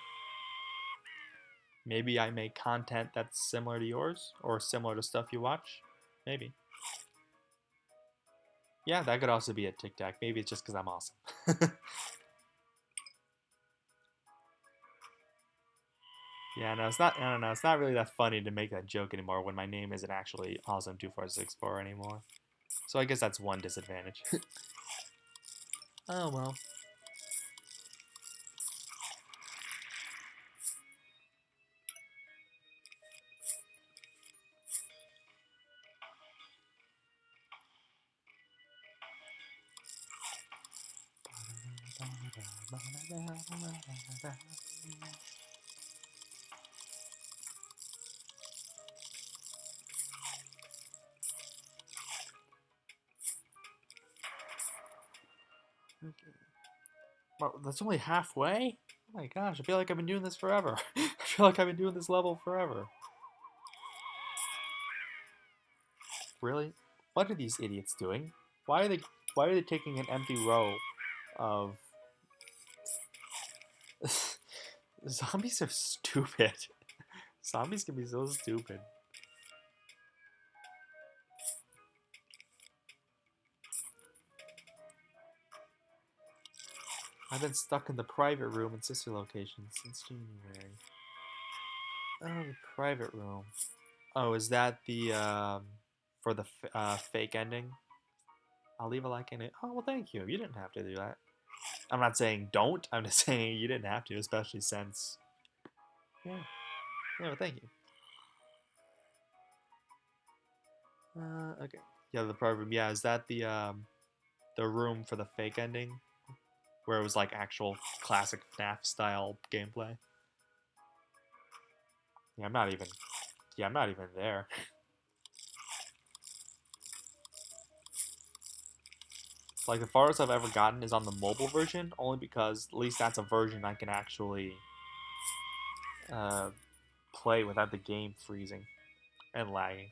Maybe I make content that's similar to yours or similar to stuff you watch. Maybe. Yeah, that could also be a Tic Tac. Maybe it's just because I'm awesome. Yeah, no, it's not. I don't know. It's not really that funny to make that joke anymore when my name isn't actually Awesome2464 anymore. So I guess that's one disadvantage. Oh well. Okay. Well, that's only halfway? Oh my gosh, I feel like I've been doing this forever. I feel like I've been doing this level forever. Really? What are these idiots doing? Why are they taking an empty row of zombies are stupid. Zombies can be so stupid. I've been stuck in the private room in sister location since January. Oh, the private room. Oh, is that the for the fake ending? I'll leave a like in it. Oh well, thank you. You didn't have to do that. I'm not saying don't. I'm just saying you didn't have to, especially since. Yeah. Yeah. Well, thank you. Okay. Yeah, the private room. Yeah, is that the room for the fake ending where it was like actual classic FNAF style gameplay? Yeah, I'm not even. Yeah, I'm not even there. Like the farthest I've ever gotten is on the mobile version, only because at least that's a version I can actually uh, play without the game freezing and lagging.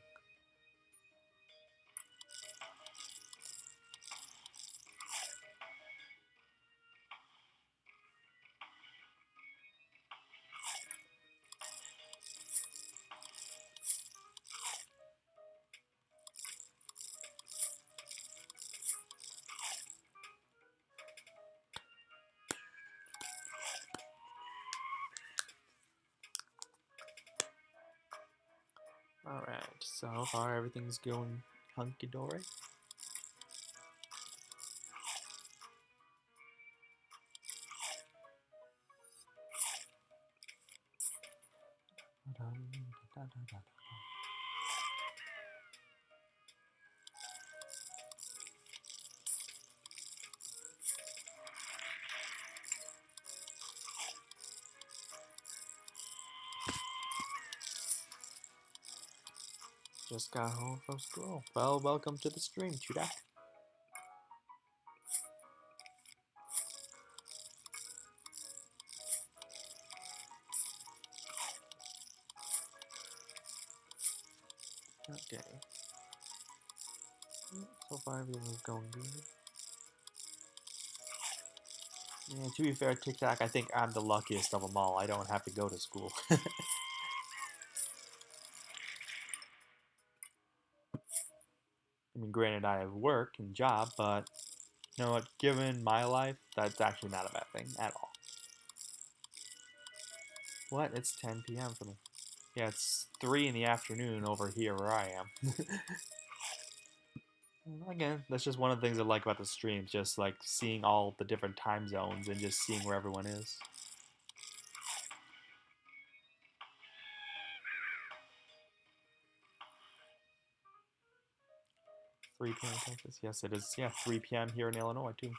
Alright, so far everything's going hunky-dory. Just got home from school. Well, welcome to the stream, Chudak. Okay. So far everything's going good. Yeah, to be fair, Tic Tac, I think I'm the luckiest of them all. I don't have to go to school. I mean, granted, I have work and job, but you know what? Given my life, that's actually not a bad thing at all. What? It's 10 p.m. for me. Yeah, it's 3 in the afternoon over here where I am. Again, that's just one of the things I like about the streams, just like seeing all the different time zones and just seeing where everyone is. 3 p.m. in Texas. Yes, it is. Yeah, 3 p.m. here in Illinois, too.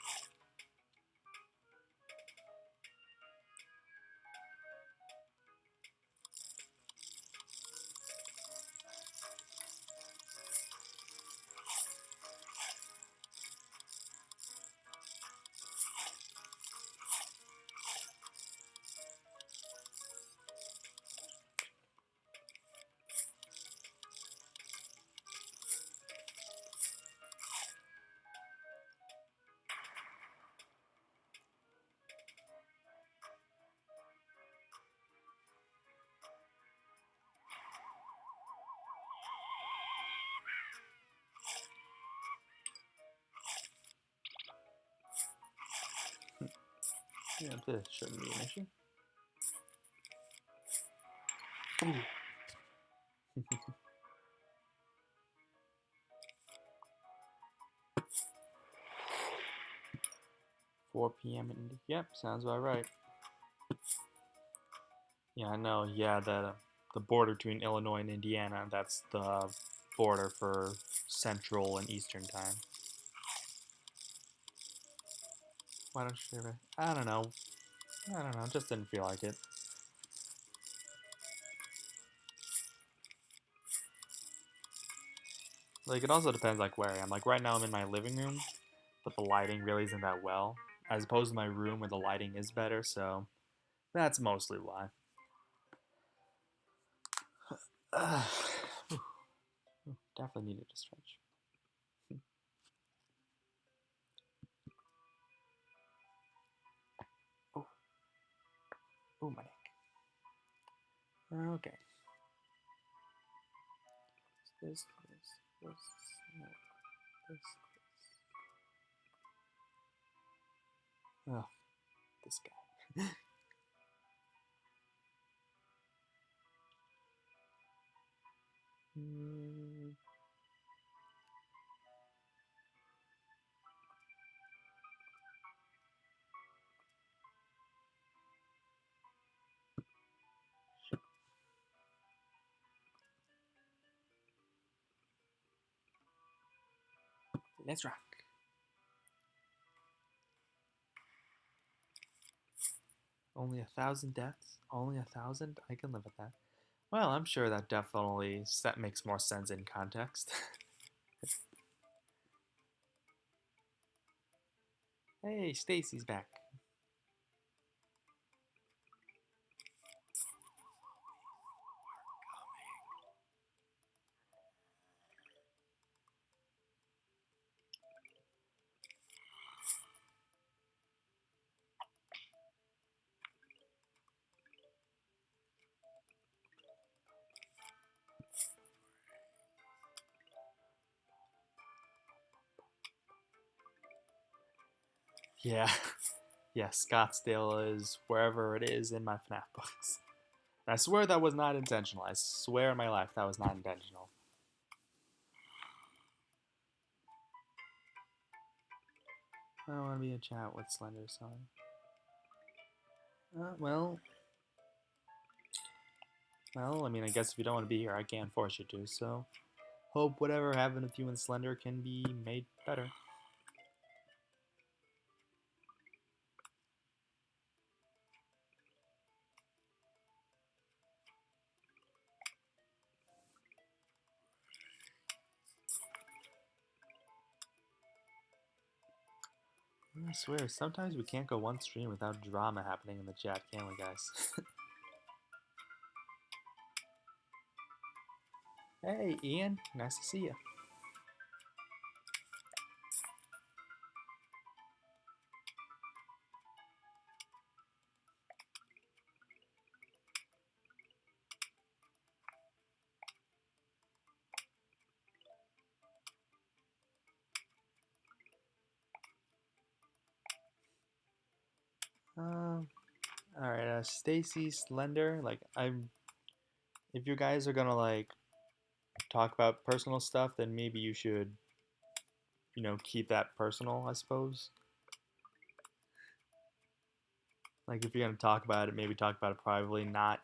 Yeah, this shouldn't be an issue. Ooh. 4 p.m. Yep, sounds about right. Yeah, I know. Yeah, the border between Illinois and Indiana, that's the border for Central and Eastern time. Why don't you share it? I don't know. Just didn't feel like it. Like, it also depends, like, where I am. Like, right now I'm in my living room, but the lighting really isn't that well, as opposed to my room where the lighting is better, so that's mostly why. Definitely needed to stretch. Oh, oh, my neck. Okay. This, no, this. Oh, this guy. Let's rock. Only 1,000 deaths? Only 1,000? I can live with that. Well, I'm sure that definitely makes more sense in context. Hey, Stacy's back. Yeah. Yeah, Scottsdale is wherever it is in my FNAF books. I swear that was not intentional. I swear on my life that was not intentional. I don't want to be in chat with Slender, sorry. Well, I mean, I guess if you don't want to be here, I can't force you to, so hope whatever happened with you and Slender can be made better. I swear, sometimes we can't go one stream without drama happening in the chat, can we, guys? Hey, Ian, nice to see you. Alright, Stacy, Slender, like, if you guys are gonna, like, talk about personal stuff, then maybe you should, keep that personal, I suppose. Like, if you're gonna talk about it, maybe talk about it privately, not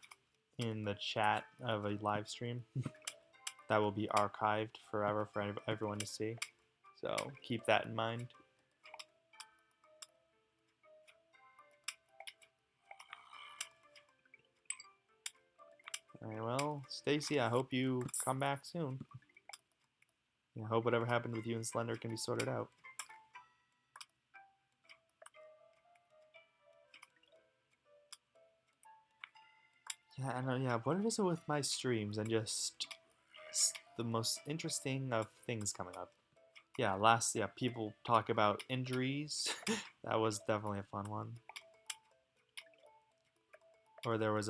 in the chat of a live stream. That will be archived forever for everyone to see. So, keep that in mind. Alright, well, Stacy, I hope you come back soon. I hope whatever happened with you and Slender can be sorted out. Yeah, I know, yeah, what is it with my streams and just the most interesting of things coming up? Yeah, people talk about injuries. That was definitely a fun one. Or there was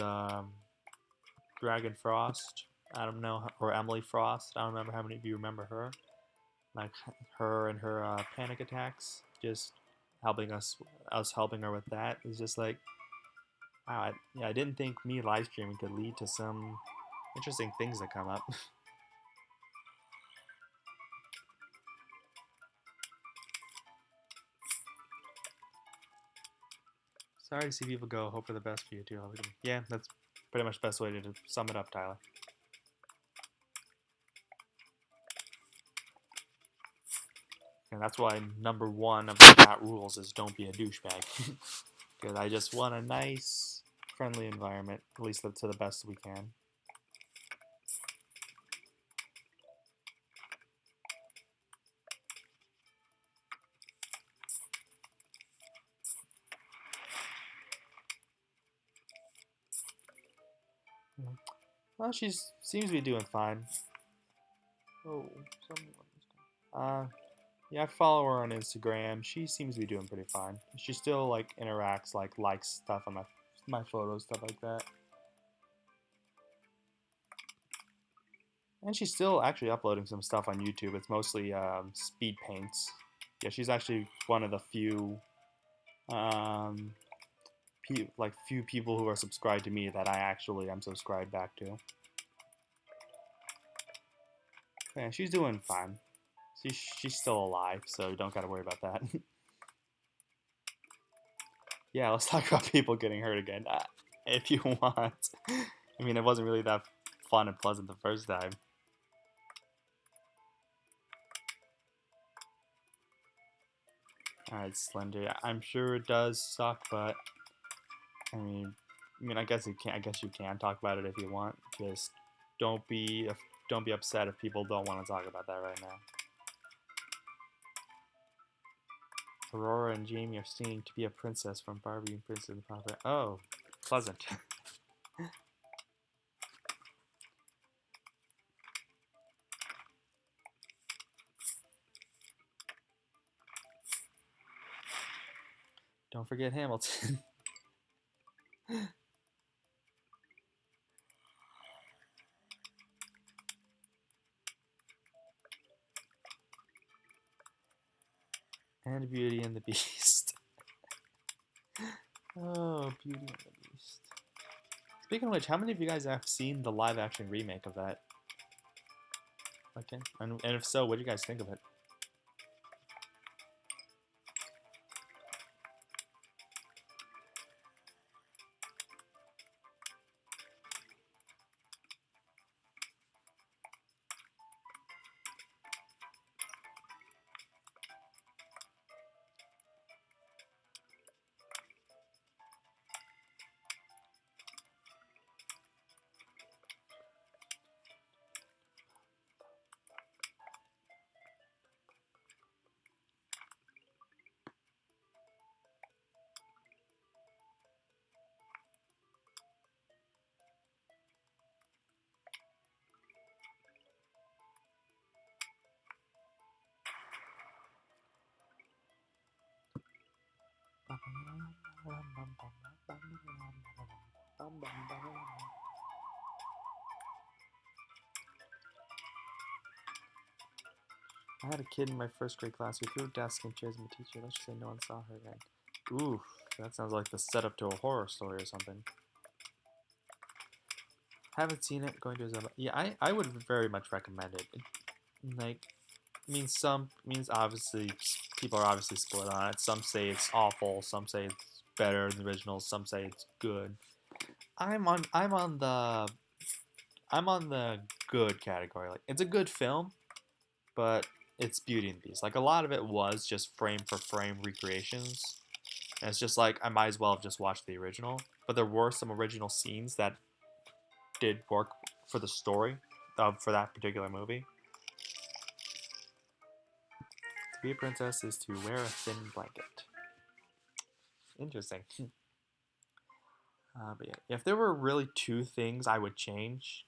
Dragon Frost. I don't know, or Emily Frost. I don't remember how many of you remember her. Like her and her panic attacks, just helping us helping her with that is just like, wow. I didn't think me live streaming could lead to some interesting things that come up. Sorry to see people go. Hope for the best for you too. Yeah, that's pretty much the best way to sum it up, Tyler. And that's why number one of the chat rules is don't be a douchebag. Because I just want a nice, friendly environment, at least to the best we can. Well, she seems to be doing fine. Oh, yeah, I follow her on Instagram. She seems to be doing pretty fine. She still like interacts, like likes stuff on my photos, stuff like that. And she's still actually uploading some stuff on YouTube. It's mostly speed paints. Yeah, she's actually one of the few, few people who are subscribed to me that I actually am subscribed back to. Yeah, she's doing fine. She's still alive, so you don't gotta worry about that. Yeah, let's talk about people getting hurt again, if you want. I mean, it wasn't really that fun and pleasant the first time. Alright, Slender. I'm sure it does suck, but I guess you can. I guess you can talk about it if you want. Just don't be upset if people don't want to talk about that right now. Aurora and Jamie are singing to be a princess from Barbie and Princess and Papa. Oh, pleasant. Don't forget Hamilton. And Beauty and the Beast. Oh, Beauty and the Beast. Speaking of which, how many of you guys have seen the live action remake of that? Okay, and if so, what do you guys think of it? I had a kid in my first grade class who threw desks and chairs at my teacher. Let's just say no one saw her again. Ooh, that sounds like the setup to a horror story or something. Haven't seen it. Going to a yeah, I would very much recommend it. Like, means obviously people are obviously split on it. Some say it's awful. Some say it's better than the original. Some say it's good. I'm on the good category. Like, it's a good film, but it's Beauty and the Beast. Like, a lot of it was just frame for frame recreations. And it's just like I might as well have just watched the original. But there were some original scenes that did work for the story for that particular movie. To be a princess is to wear a thin blanket. Interesting. But yeah, if there were really two things I would change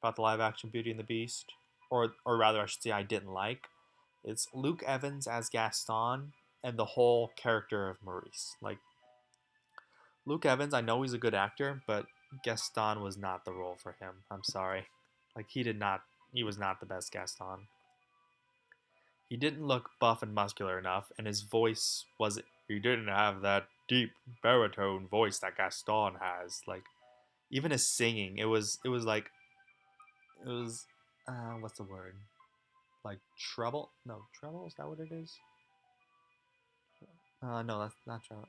about the live action Beauty and the Beast, or rather I should say I didn't like, it's Luke Evans as Gaston and the whole character of Maurice. Like, Luke Evans, I know he's a good actor, but Gaston was not the role for him. I'm sorry. Like, he was not the best Gaston. He didn't look buff and muscular enough, and his voice was, he didn't have that deep baritone voice that Gaston has. Like, even his singing, it was, what's the word? Like treble? No, treble, is that what it is? No, that's not treble.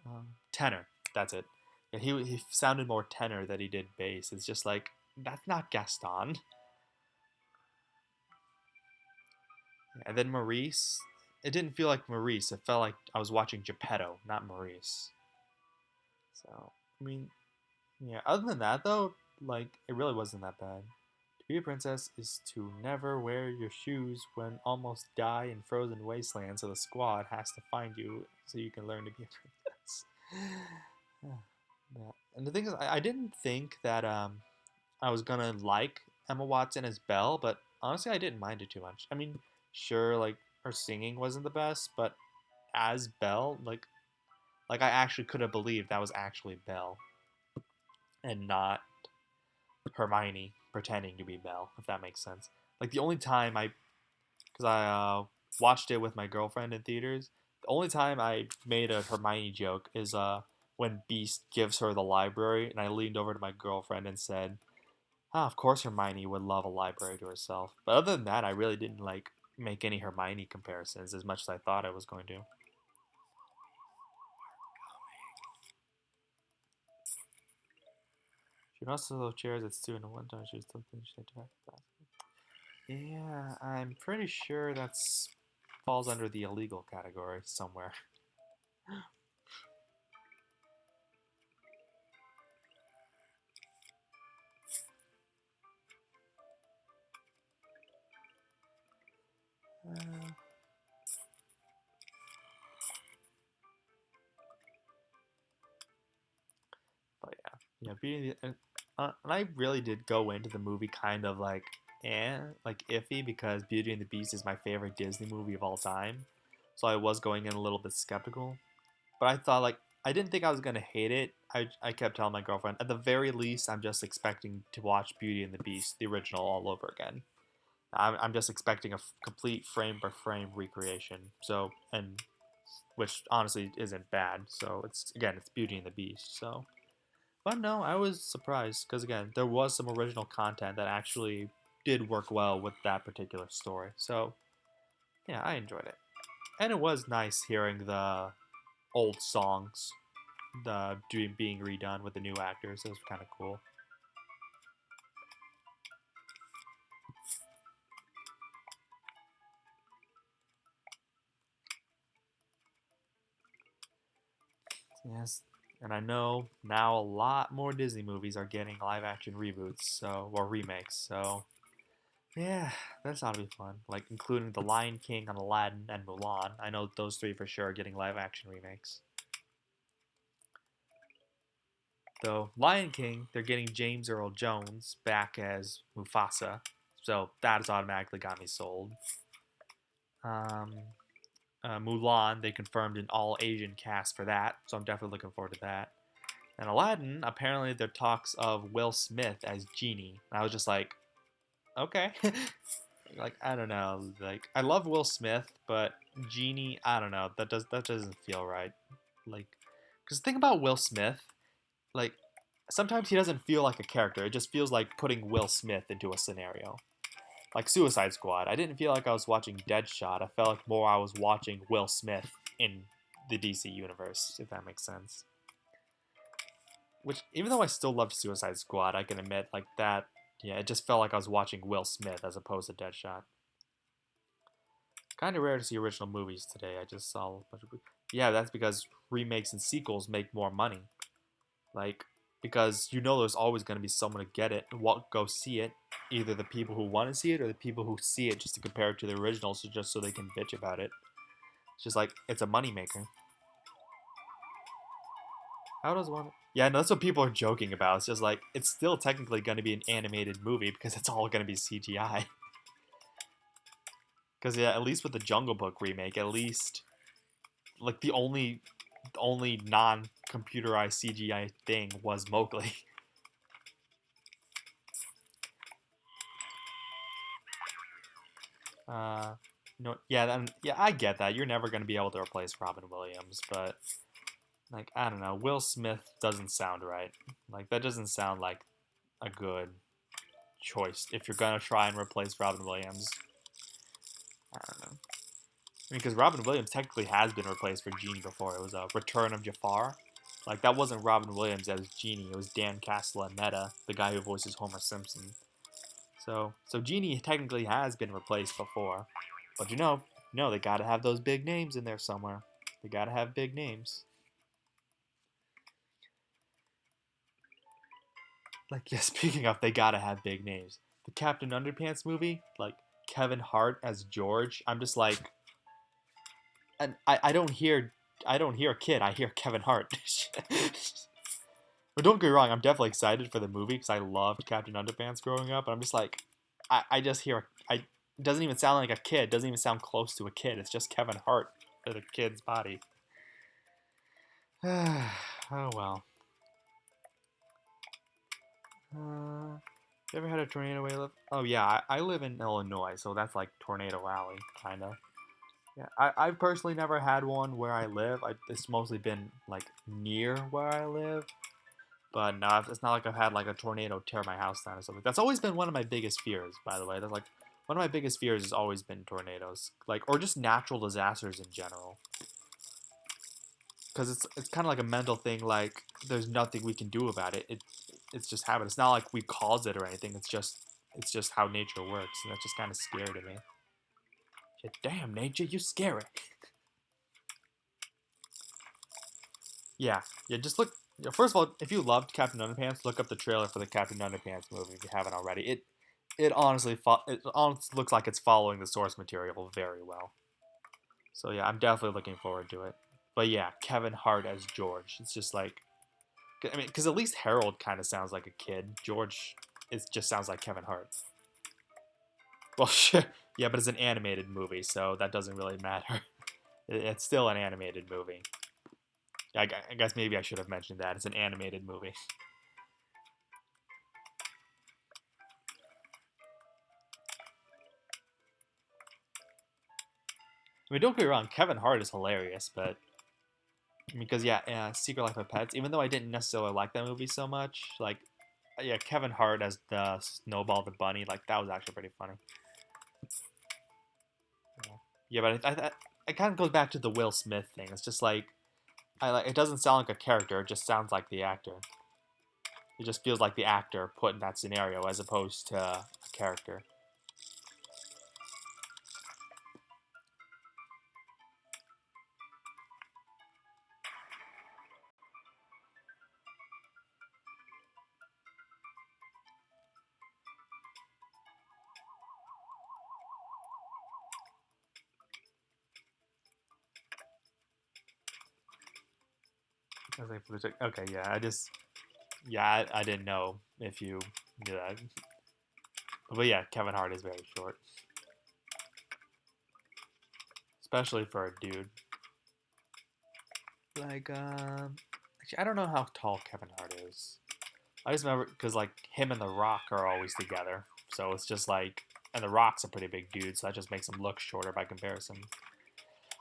Tenor, that's it. Yeah, he sounded more tenor than he did bass. It's just like, that's not Gaston. And then Maurice, it didn't feel like Maurice. It felt like I was watching Geppetto, not Maurice. So, I mean, yeah. Other than that, though, like, it really wasn't that bad. To be a princess is to never wear your shoes when almost die in frozen wasteland, so the squad has to find you so you can learn to be a princess. Yeah. And the thing is, I didn't think that I was gonna like Emma Watson as Belle, but honestly, I didn't mind it too much. I mean, sure, like her singing wasn't the best, but as Belle, like I actually could have believed that was actually Belle and not Hermione pretending to be Belle, if that makes sense. Like the only time because I watched it with my girlfriend in theaters, the only time I made a Hermione joke is when Beast gives her the library, and I leaned over to my girlfriend and said, "Ah, of course Hermione would love a library to herself." But other than that, I really didn't like make any Hermione comparisons as much as I thought I was going to. She also those chairs at two and one time she was something she had to have. Yeah, I'm pretty sure that's falls under the illegal category somewhere. Uh, but yeah, Beauty and I really did go into the movie kind of like like iffy because Beauty and the Beast is my favorite Disney movie of all time, so I was going in a little bit skeptical. But I thought like I didn't think I was gonna hate it. I kept telling my girlfriend at the very least I'm just expecting to watch Beauty and the Beast the original all over again. I'm just expecting a complete frame by frame recreation. So and which honestly isn't bad. So it's again it's Beauty and the Beast. So But no, I was surprised because again, there was some original content that actually did work well with that particular story. So yeah, I enjoyed it, and it was nice hearing the old songs, being redone with the new actors. It was kind of cool. Yes, and I know now a lot more Disney movies are getting live action reboots, so or remakes. So yeah, that's ought to be fun. Like including The Lion King and Aladdin and Mulan. I know those three for sure are getting live action remakes. Though Lion King, they're getting James Earl Jones back as Mufasa, so that has automatically got me sold. Um, Mulan, they confirmed an all Asian cast for that, so I'm definitely looking forward to that. And Aladdin, apparently there are talks of Will Smith as Genie. And I was just like, okay. Like I don't know. Like I love Will Smith, but Genie, I don't know. That doesn't feel right. Like, because think about Will Smith. Like sometimes he doesn't feel like a character. It just feels like putting Will Smith into a scenario. Like Suicide Squad. I didn't feel like I was watching Deadshot. I felt like more I was watching Will Smith in the DC universe, if that makes sense. Which, even though I still loved Suicide Squad, I can admit, like that, yeah, it just felt like I was watching Will Smith as opposed to Deadshot. Kind of rare to see original movies today. I just saw a bunch of. Yeah, that's because remakes and sequels make more money. Like, because you know there's always going to be someone to get it and go see it. Either the people who want to see it or the people who see it just to compare it to the original, so just so they can bitch about it. It's just like it's a moneymaker. How does one? Yeah, no, that's what people are joking about. It's just like it's still technically going to be an animated movie because it's all going to be CGI. Because yeah, at least with the Jungle Book remake, at least like the only non-computerized CGI thing was Mowgli. Uh, no, yeah, yeah, I get that. You're never going to be able to replace Robin Williams, but like I don't know, Will Smith doesn't sound right. Like that doesn't sound like a good choice if you're gonna try and replace Robin Williams. I don't know. I mean, because Robin Williams technically has been replaced for Genie before. It was a Return of Jafar. Like that wasn't Robin Williams as Genie. It was Dan Castellaneta, the guy who voices Homer Simpson. So Genie technically has been replaced before, but no, they gotta have those big names in there somewhere. They gotta have big names. Like yeah, speaking of, they gotta have big names. The Captain Underpants movie, like Kevin Hart as George. I'm just like, and I don't hear a kid. I hear Kevin Hart. But don't get me wrong, I'm definitely excited for the movie because I loved Captain Underpants growing up. But I'm just like, I just hear it doesn't even sound like a kid. It doesn't even sound close to a kid. It's just Kevin Hart in a kid's body. Oh well. You ever had a tornado where you live? Oh yeah, I live in Illinois, so that's like Tornado Alley, kinda. Yeah, I've personally never had one where I live. It's mostly been like near where I live. But no, it's not like I've had like a tornado tear my house down or something. That's always been one of my biggest fears, by the way. That's like one of my biggest fears has always been tornadoes, like or just natural disasters in general. Because it's kind of like a mental thing. Like there's nothing we can do about it. It's just habit. It's not like we caused it or anything. It's just how nature works, and that's just kind of scary to me. Yeah, damn nature, you scary. Yeah. Just look. First of all, if you loved Captain Underpants, look up the trailer for the Captain Underpants movie if you haven't already. It honestly looks like it's following the source material very well. So yeah, I'm definitely looking forward to it. But yeah, Kevin Hart as George. It's just like, I mean, because at least Harold kind of sounds like a kid. George, it just sounds like Kevin Hart. Well, sure. Yeah, but it's an animated movie, so that doesn't really matter. It's still an animated movie. I guess maybe I should have mentioned that. It's an animated movie. I mean, don't get me wrong, Kevin Hart is hilarious, but Because yeah, Secret Life of Pets. Even though I didn't necessarily like that movie so much, like yeah, Kevin Hart as the Snowball the bunny, like that was actually pretty funny. Yeah, but it kind of goes back to the Will Smith thing. It's just like it doesn't sound like a character; it just sounds like the actor. It just feels like the actor put in that scenario as opposed to a character. Okay, yeah, I didn't know if you knew that. But yeah, Kevin Hart is very short, especially for a dude. Like, actually, I don't know how tall Kevin Hart is. I just remember because like him and The Rock are always together, so it's just like, and The Rock's a pretty big dude, so that just makes him look shorter by comparison.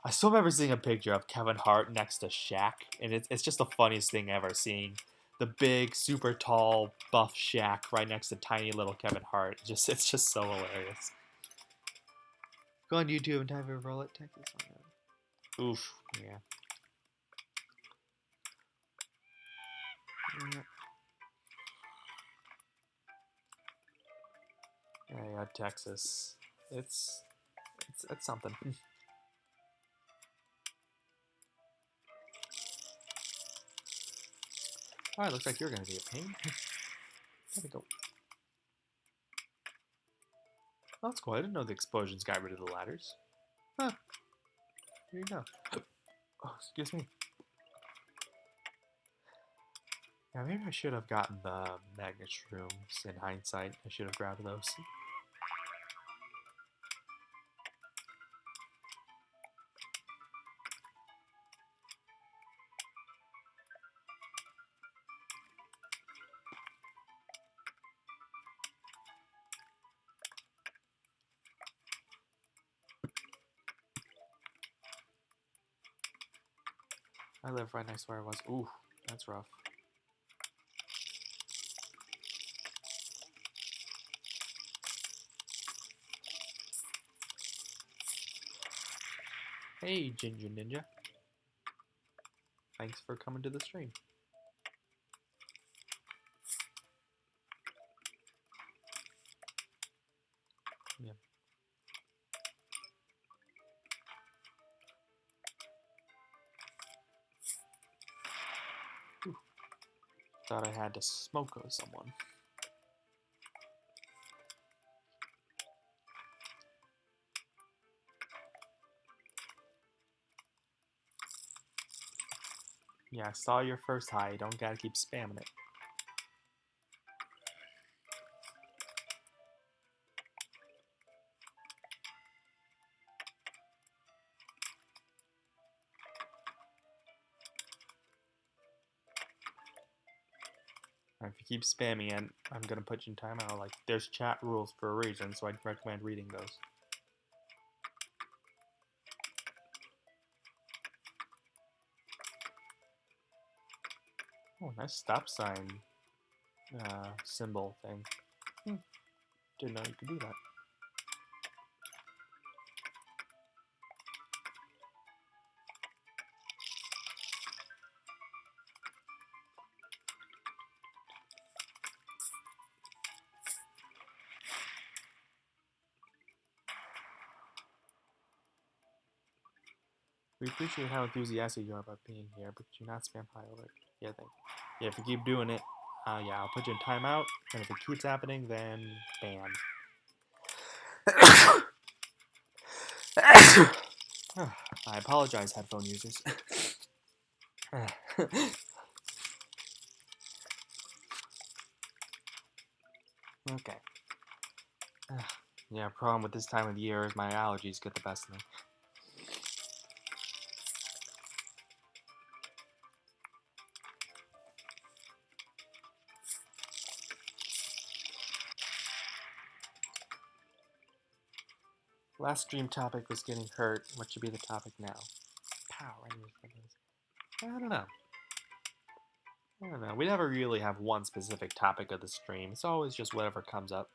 I still remember seeing a picture of Kevin Hart next to Shaq, and it's just the funniest thing ever. Seeing the big, super tall, buff Shaq right next to tiny little Kevin Hart. It's just so hilarious. Go on YouTube and type in Roulette Texas on that. Oof, yeah. Yeah, Texas. It's something. Alright, looks like you're gonna be a pain. There we go. Oh, that's cool. I didn't know the explosions got rid of the ladders. Huh. Here you go. Oh, excuse me. Yeah, maybe I should have gotten the magnet shrooms in hindsight. I should have grabbed those. I live right next to where I was. Ooh, that's rough. Hey, Ginger Ninja. Thanks for coming to the stream. Yeah. Ooh. Thought I had to smoke someone. Yeah, I saw your first high. You don't gotta keep spamming it. If you keep spamming it, I'm gonna put you in timeout. Like, there's chat rules for a reason, so I'd recommend reading those. Oh, nice stop sign symbol thing. Didn't know you could do that. We appreciate how enthusiastic you are about being here, but do not spam high alert. Yeah, yeah, if you keep doing it, yeah, I'll put you in timeout, and if it keeps happening, then ban. I apologize, headphone users. Okay. Yeah, problem with this time of the year is my allergies get the best of me. Last stream topic was getting hurt. What should be the topic now? Pow, right in your face. I don't know. I don't know. We never really have one specific topic of the stream. It's always just whatever comes up.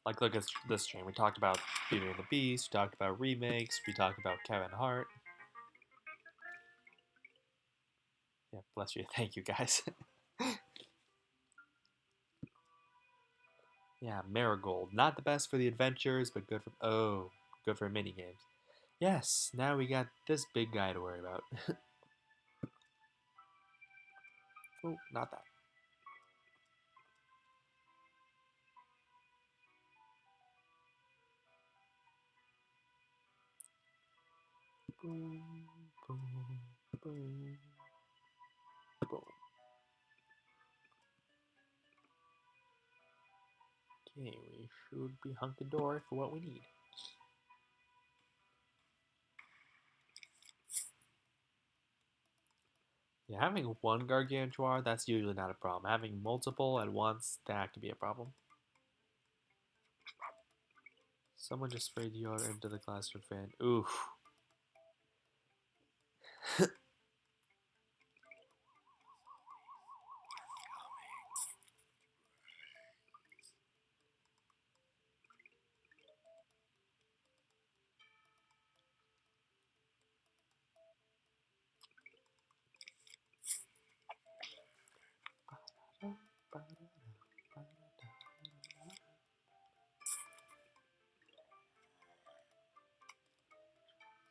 Like, look at this stream. We talked about Beauty and the Beast. We talked about remakes. We talked about Kevin Hart. Yeah, bless you. Thank you, guys. Yeah, Marigold. Not the best for the adventures, but good for good for mini games. Yes, now we got this big guy to worry about. Oh, not that. Boom, boom, boom, boom. Okay, we should be hunky-dory for what we need. Yeah, having one Gargantuar, that's usually not a problem. Having multiple at once, that could be a problem. Someone just sprayed deodorant into the classroom fan. Oof.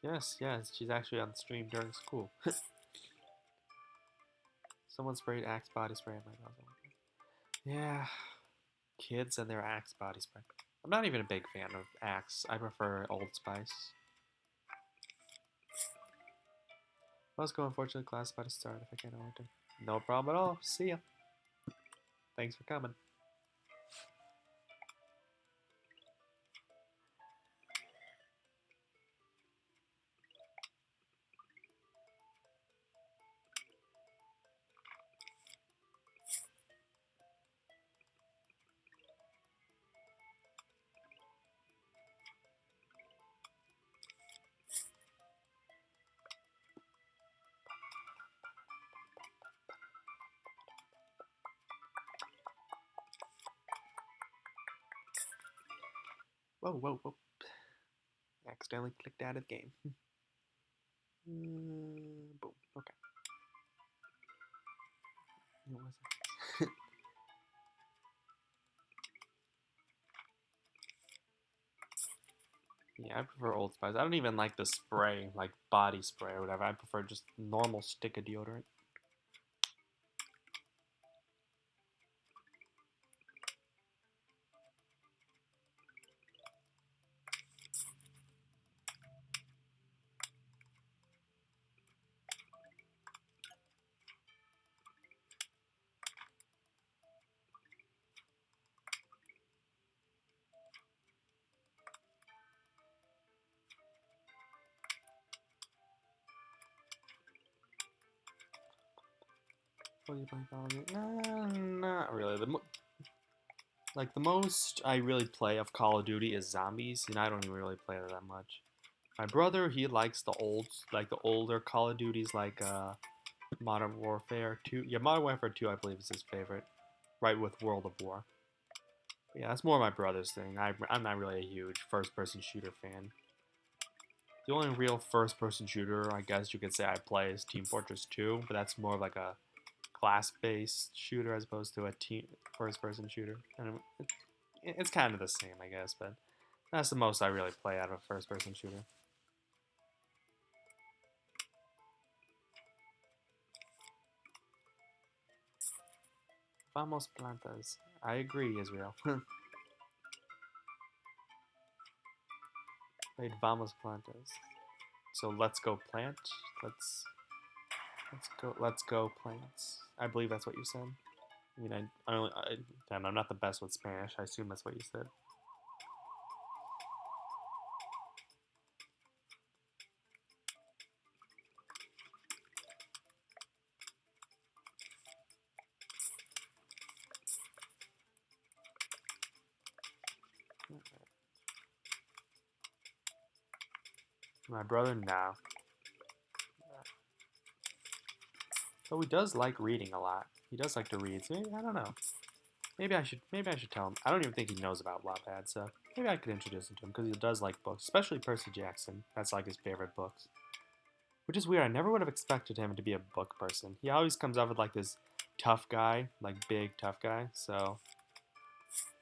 Yes, yes, she's actually on the stream during school. Someone sprayed Axe body spray in my mouth. Yeah, kids and their Axe body spray. I'm not even a big fan of Axe. I prefer Old Spice. Let's go. Unfortunately, class is about to start. If I can't enter, no problem at all. See ya. Thanks for coming. Whoa, whoa, whoa. Accidentally clicked out of the game. Boom. Okay. What was it? Yeah, I prefer Old Spice. I don't even like the spray, like body spray or whatever. I prefer just normal stick of deodorant. What do you play Call of Duty? Nah, not really. The most I really play of Call of Duty is zombies, and I don't even really play it that much. My brother, he likes the older Call of Duties, like Modern Warfare 2. Yeah, Modern Warfare 2, I believe, is his favorite, right with World of War. But yeah, that's more my brother's thing. I'm not really a huge first-person shooter fan. The only real first-person shooter, I guess you could say I play is Team Fortress 2, but that's more of like a class-based shooter as opposed to a team first-person shooter. And it's kind of the same, I guess, but that's the most I really play out of a first-person shooter. Vamos plantas. I agree, Israel. Wait, vamos plantas. So let's go plant. Let's go plants. I believe that's what you said. I mean, damn, I'm not the best with Spanish. I assume that's what you said. My brother, no. So he does like reading a lot. He does like to read. So maybe, I don't know. Maybe I should tell him. I don't even think he knows about Wattpad, so maybe I could introduce him to him because he does like books, especially Percy Jackson. That's like his favorite books. Which is weird. I never would have expected him to be a book person. He always comes off with like this tough guy, like big tough guy. So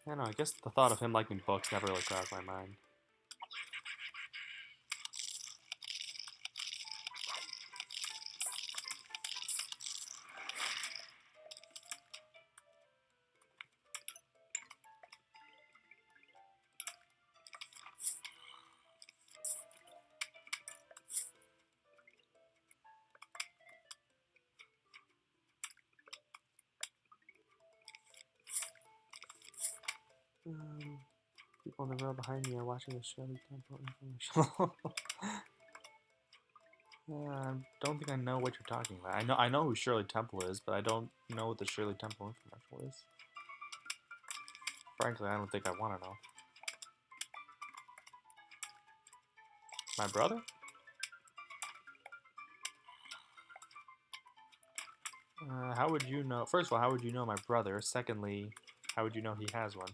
I don't know. I guess the thought of him liking books never really crossed my mind. People in the row behind me are watching the Shirley Temple informational. I don't think I know what you're talking about. I know who Shirley Temple is, but I don't know what the Shirley Temple infomercial is. Frankly, I don't think I want to know. My brother? How would you know? First of all, how would you know my brother? Secondly, how would you know he has one?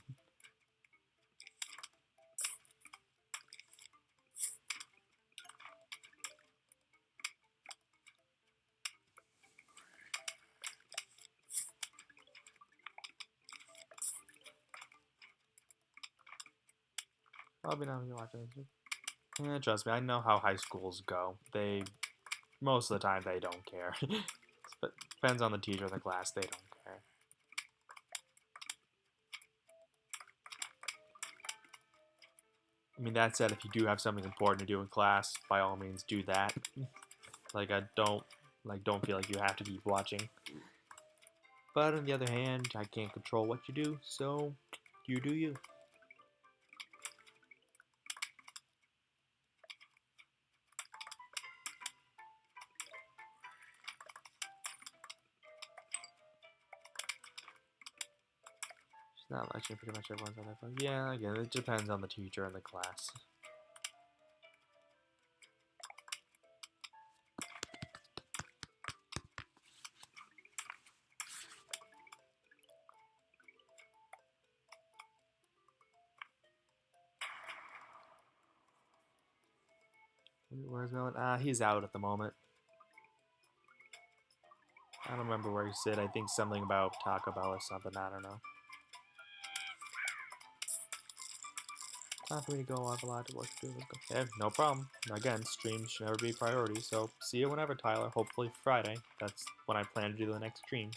Probably not even watching this. Yeah, trust me, I know how high schools go. Most of the time, they don't care. But depends on the teacher in the class, they don't care. I mean, that said, if you do have something important to do in class, by all means, do that. I don't feel like you have to keep watching. But on the other hand, I can't control what you do, so you do you. It's not lecturing, pretty much everyone's on their phone. Yeah, again, it depends on the teacher and the class. Where's Melon? He's out at the moment. I don't remember where he said. I think something about Taco Bell or something. I don't know. Time for me to go. I have a lot of work to do. Let's go. Yeah, no problem. Again, streams should never be a priority. So see you whenever, Tyler. Hopefully Friday. That's when I plan to do the next stream.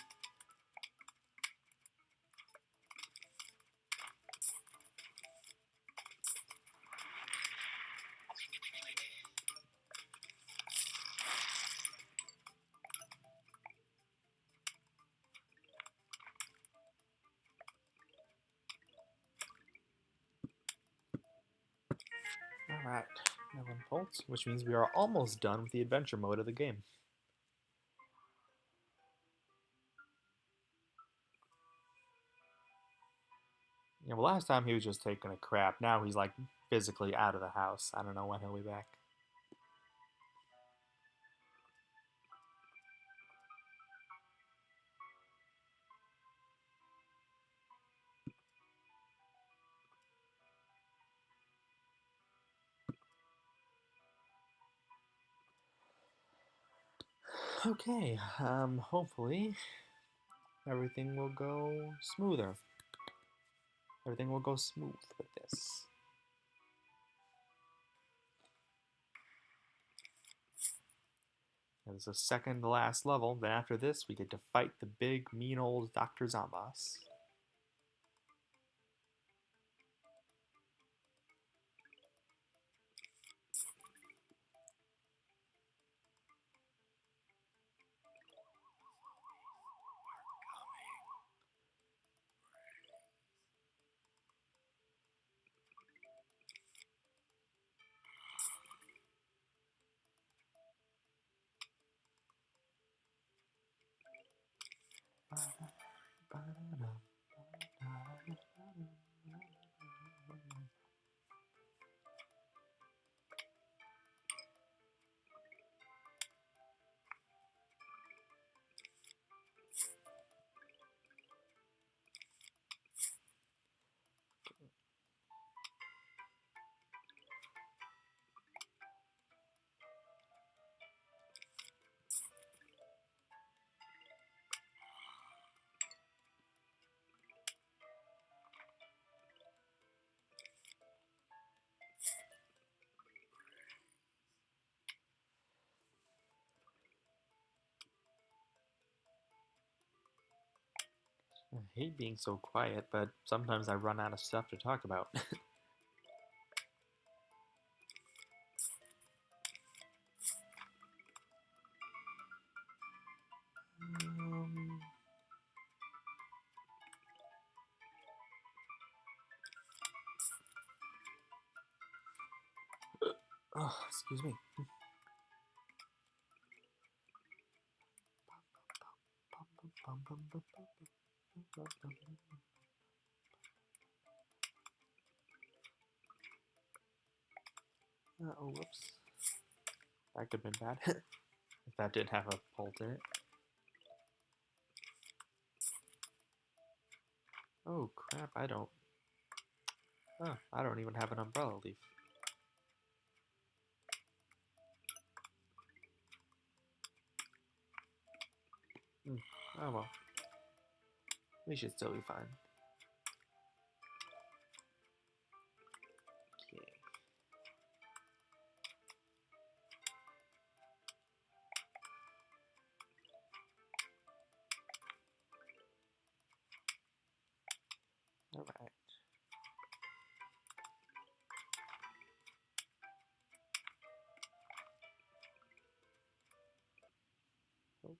Alright, 11 volts, which means we are almost done with the adventure mode of the game. Yeah, well, last time he was just taking a crap. Now he's like physically out of the house. I don't know when he'll be back. Okay, hopefully everything will go smoother. Everything will go smooth with this. This is the second to last level. Then after this, we get to fight the big, mean old Dr. Zomboss. I hate being so quiet, but sometimes I run out of stuff to talk about. um, oh, excuse me. Oh, whoops. That could have been bad. If that didn't have a bolt in it. Oh, crap, I don't. Oh, I don't even have an umbrella leaf. Oh well. We should still be fine. Okay. Alright. Oh.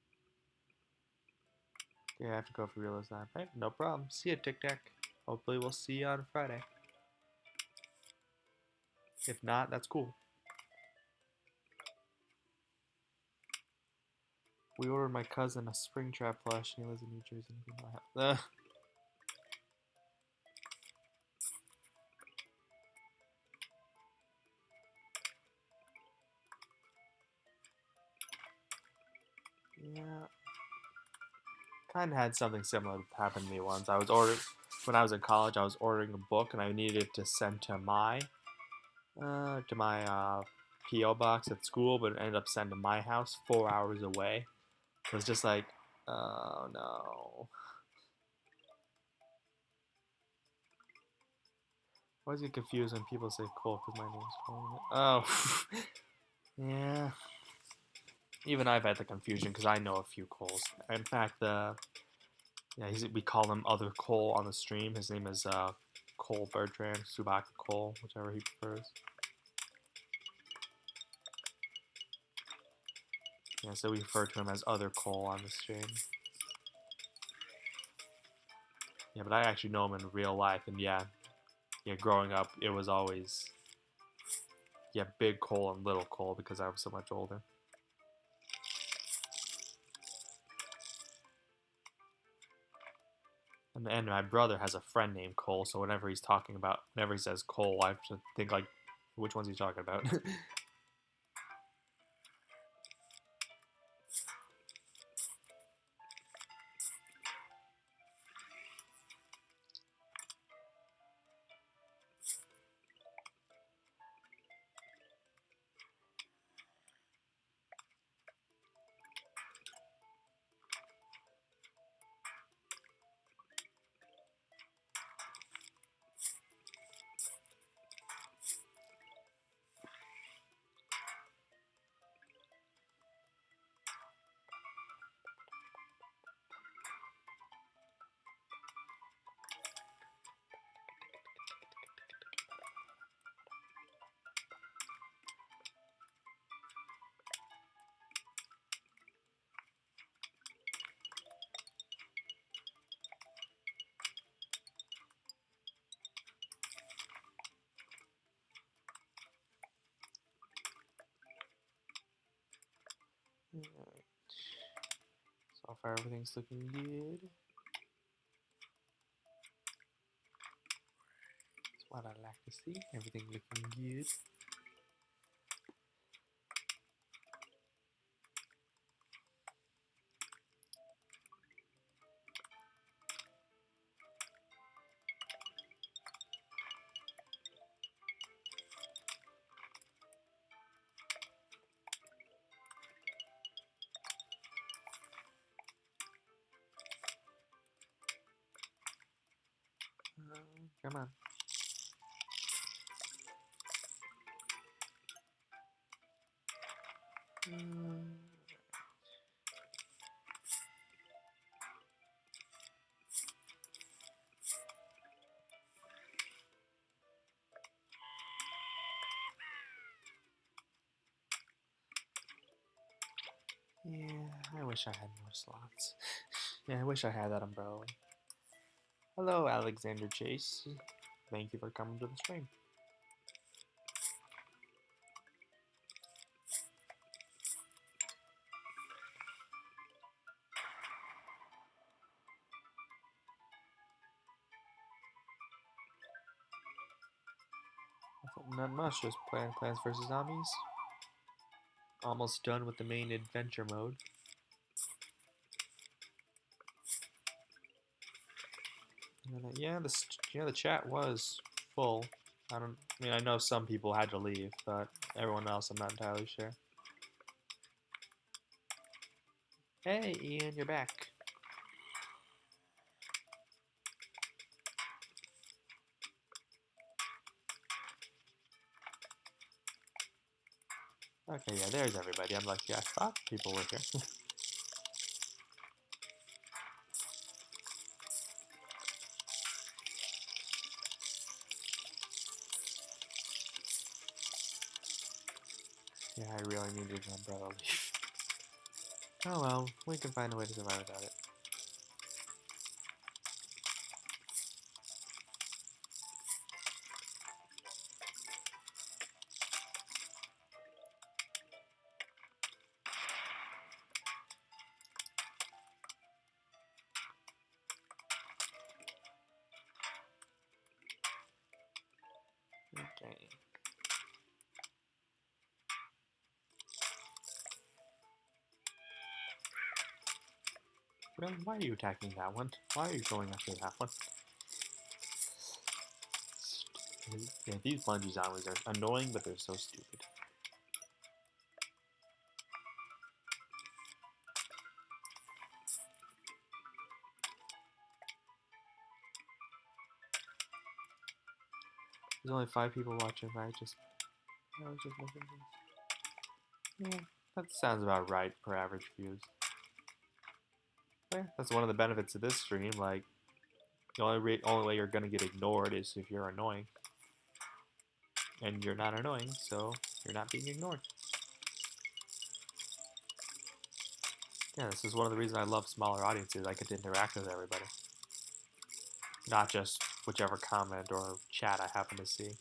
Yeah, I have to go for real this time. Hey, no problem. See you, Tic Tac. Hopefully we'll see you on Friday. If not, that's cool. We ordered my cousin a Springtrap plush, and he lives in New Jersey. Yeah, kind of had something similar happen to me once. When I was in college. I was ordering a book, and I needed it to send to my PO box at school, but it ended up sent to my house 4 hours away. So it was just like, oh no. I always get confused when people say Cole because my name's Cole. Oh, yeah. Even I've had the confusion because I know a few Coles. In fact, yeah, we call him other Cole on the stream. His name is Cole Bertrand, Subaka Cole, whichever he prefers. Yeah, so we refer to him as other Cole on the stream. Yeah, but I actually know him in real life, and yeah, growing up, it was always Big Cole and Little Cole because I was so much older. And my brother has a friend named Cole, so whenever he says Cole, I have to think like, which one's he talking about? Alright. So far, everything's looking good. That's what I like to see. Everything looking good. Come on. wish I had more slots. Yeah, I wish I had that umbrella. Hello, Alexander Chase. Thank you for coming to the stream. Not much, just playing Plants vs. Zombies. Almost done with the main adventure mode. Yeah, the chat was full. I mean, I know some people had to leave, but everyone else, I'm not entirely sure. Hey, Ian, you're back. Okay, yeah, there's everybody. I'm like, yeah, I thought people were here. Yeah, I really needed an umbrella leaf. Oh well, we can find a way to survive without it. Okay. Well, why are you attacking that one? Why are you going after that one? Yeah, these bungee zombies are annoying, but they're so stupid. There's only 5 people watching, I was just looking at this. Yeah, that sounds about right for average views. Yeah, that's one of the benefits of this stream, like, the only way you're gonna get ignored is if you're annoying. And you're not annoying, so you're not being ignored. Yeah, this is one of the reasons I love smaller audiences. I get to interact with everybody. Not just whichever comment or chat I happen to see.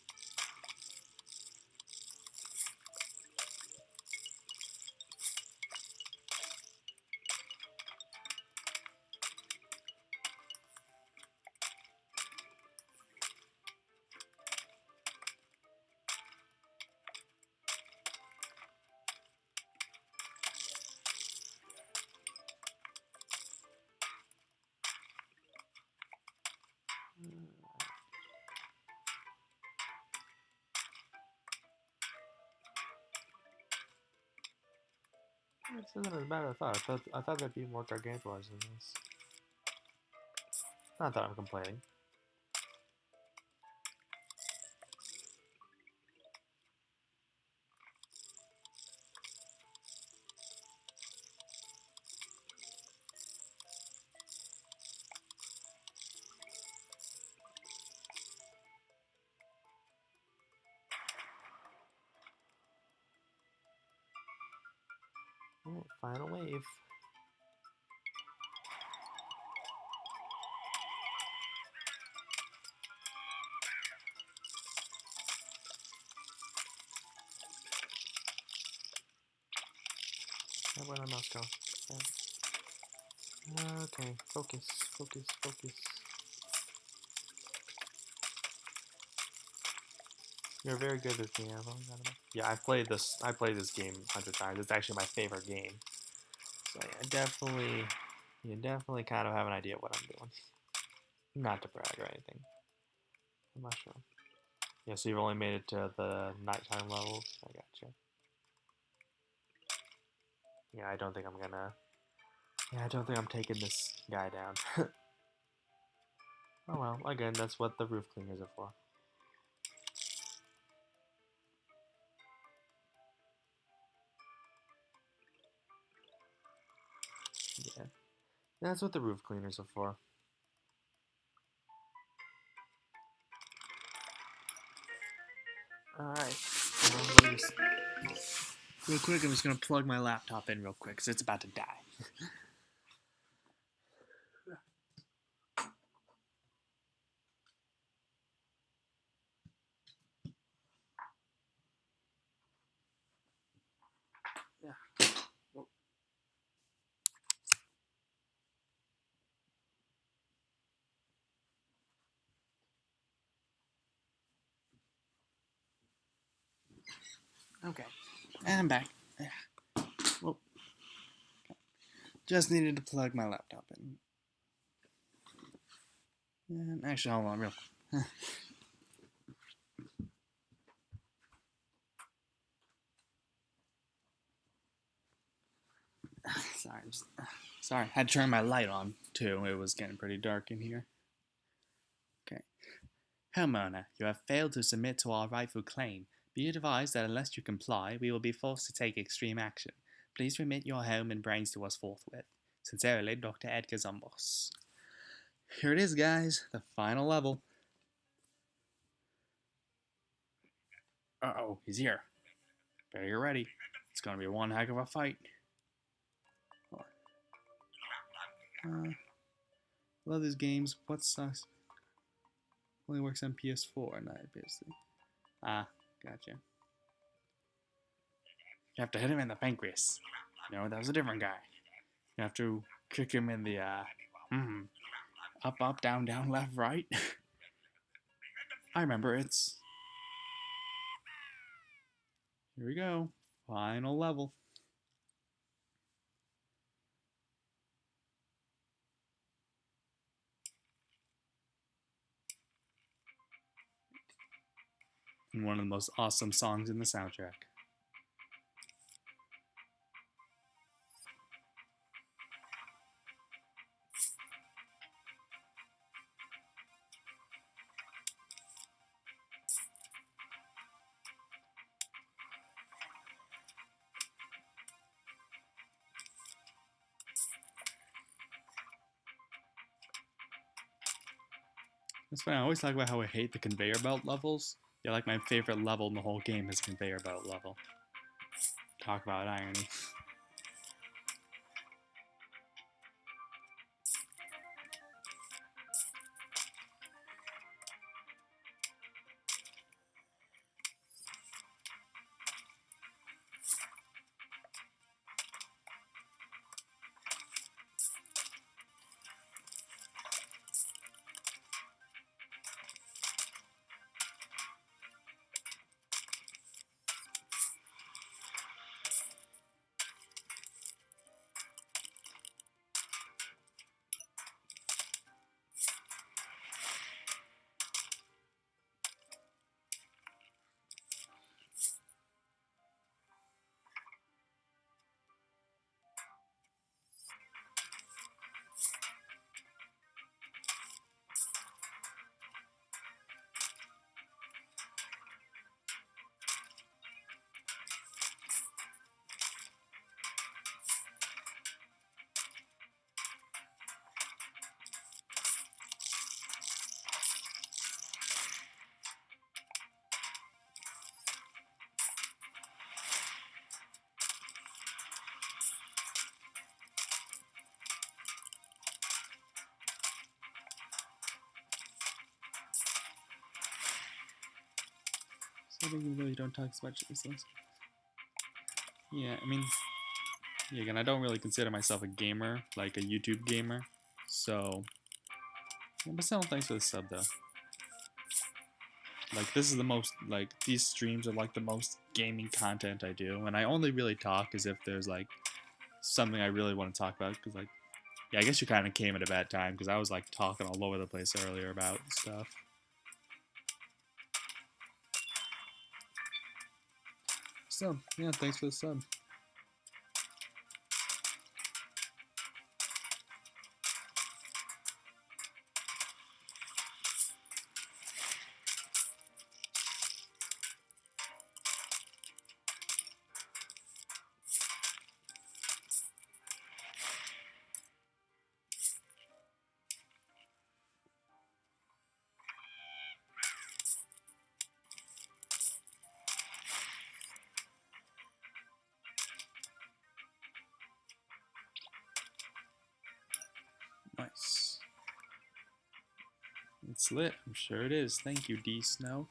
This isn't as bad as I thought. I thought there'd be more gargantuars in this. Not that I'm complaining. Alright, final wave. Where'd my mouse go? Okay, focus, focus, focus. You're very good at this game. Yeah, I've played this. I played this game 100 times. It's actually my favorite game. So yeah, you definitely kind of have an idea what I'm doing. Not to brag or anything. I'm not sure. Yeah, so you've only made it to the nighttime levels. I gotcha. Yeah, I don't think I'm gonna. Yeah, I don't think I'm taking this guy down. Oh well, again, that's what the roof cleaners are for. Yeah, that's what the roof cleaners are for. Alright, real quick, I'm just gonna plug my laptop in real quick, because it's about to die. Yeah. Whoa. Okay. And I'm back. Yeah. Whoa. Just needed to plug my laptop in. And actually, hold on, real. Sorry. Had to turn my light on too. It was getting pretty dark in here. Okay. Homeowner, you have failed to submit to our rightful claim. Be advised that unless you comply, we will be forced to take extreme action. Please remit your home and brains to us forthwith. Sincerely, Dr. Edgar Zumbos. Here it is, guys. The final level. Uh-oh, he's here. Better get ready. It's gonna be one heck of a fight. Love these games. What sucks? Only works on PS4, not basically. Ah, gotcha. You have to hit him in the pancreas. No, that was a different guy. You have to kick him in the, up, up, down, down, left, right. I remember it's... Here we go. Final level. And one of the most awesome songs in the soundtrack. That's funny. I always talk about how I hate the conveyor belt levels. Yeah, like my favorite level in the whole game is conveyor belt level. Talk about irony. So I think we really don't talk as much as this. Yeah, I mean, yeah, again, I don't really consider myself a gamer, like a YouTube gamer. So, yeah, but still, thanks for the sub though. Like, this is the most, like, these streams are like the most gaming content I do, and I only really talk as if there's like something I really want to talk about. Because, like, yeah, I guess you kind of came at a bad time because I was like talking all over the place earlier about stuff. So, yeah, thanks for the sub. It's lit. I'm sure it is. Thank you, D Snow.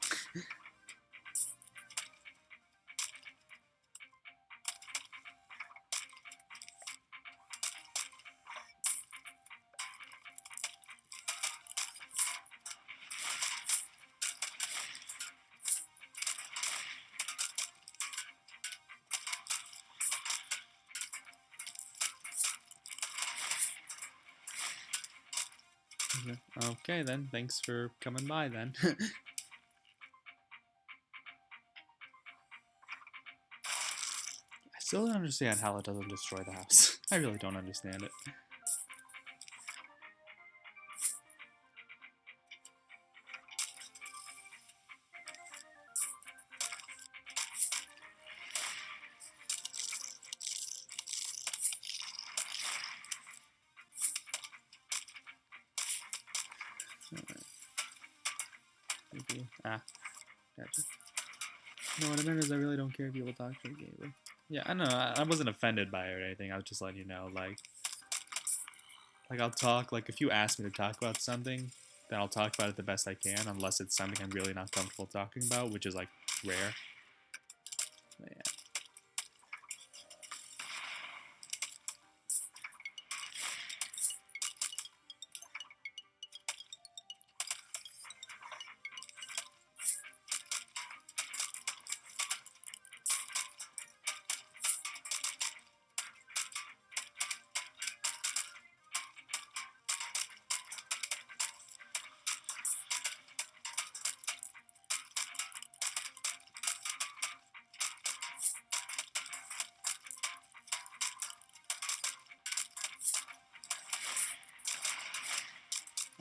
Okay then, thanks for coming by then. I still don't understand how it doesn't destroy the house. I really don't understand it. Maybe. Gotcha. No, what I meant is I really don't care if people talk to me. Yeah, I know. I wasn't offended by it or anything. I was just letting you know, like I'll talk. Like if you ask me to talk about something, then I'll talk about it the best I can, unless it's something I'm really not comfortable talking about, which is like rare. But yeah.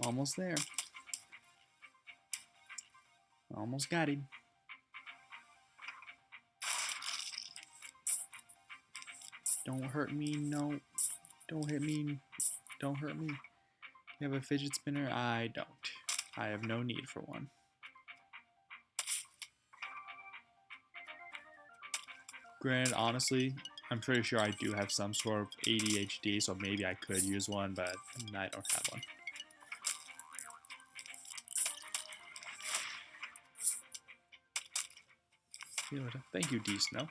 Almost there. Almost got him. Don't hurt me, no. Don't hit me. Don't hurt me. You have a fidget spinner? I don't. I have no need for one. Granted, honestly, I'm pretty sure I do have some sort of ADHD, so maybe I could use one, but I don't have one. Thank you, D Snow.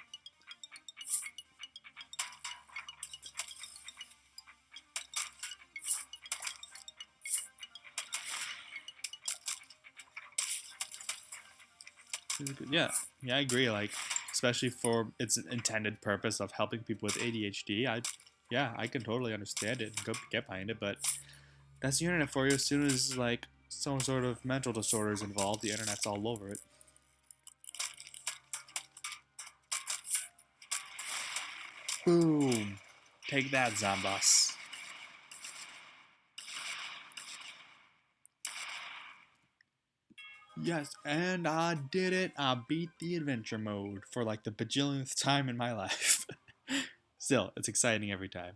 Yeah, I agree. Like, especially for its intended purpose of helping people with ADHD, I can totally understand it and get behind it. But that's the internet for you. As soon as like some sort of mental disorder is involved, the internet's all over it. Boom! Take that, Zambas. Yes, and I did it. I beat the adventure mode for like the bajillionth time in my life. Still, it's exciting every time.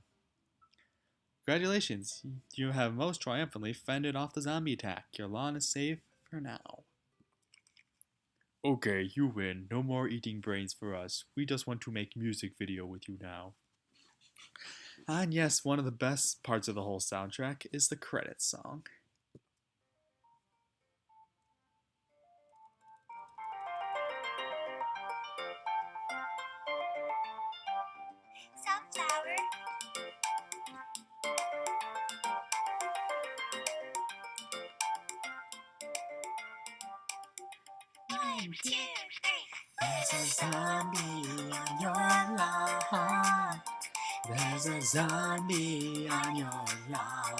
Congratulations, you have most triumphantly fended off the zombie attack. Your lawn is safe for now. Okay, you win. No more eating brains for us. We just want to make music video with you now. And yes, one of the best parts of the whole soundtrack is the credits song. Sunflower. 1, 2, 3. There's a zombie on your lawn. There's a zombie on your lawn.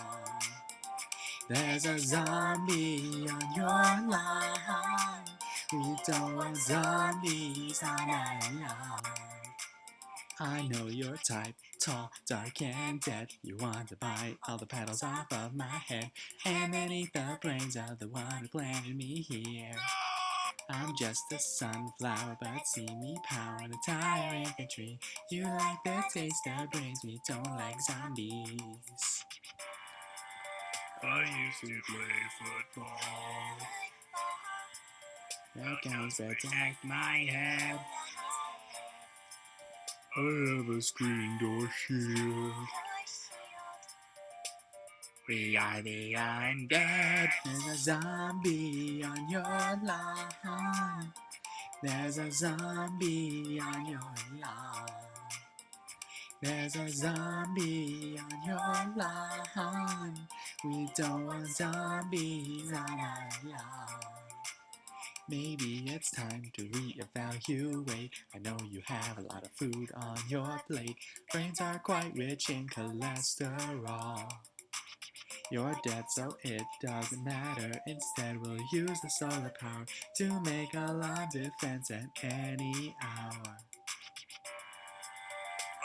There's a zombie on your lawn. We don't want zombies on our lawn. I know your type, tall, dark, and dead. You want to bite all the petals off of my head and then eat the brains of the one who planted me here. I'm just a sunflower, but see me power an entire infantry. You like the taste of brains, we don't like zombies. I used to play football. The guns protect my head. I have a screen door shield. We are the undead. There's a zombie on your lawn. There's a zombie on your lawn. There's a zombie on your lawn. We don't want zombies on our lawn. Maybe it's time to reevaluate. I know you have a lot of food on your plate. Brains are quite rich in cholesterol. You're dead, so it doesn't matter. Instead, we'll use the solar power to make alarm defense at any hour.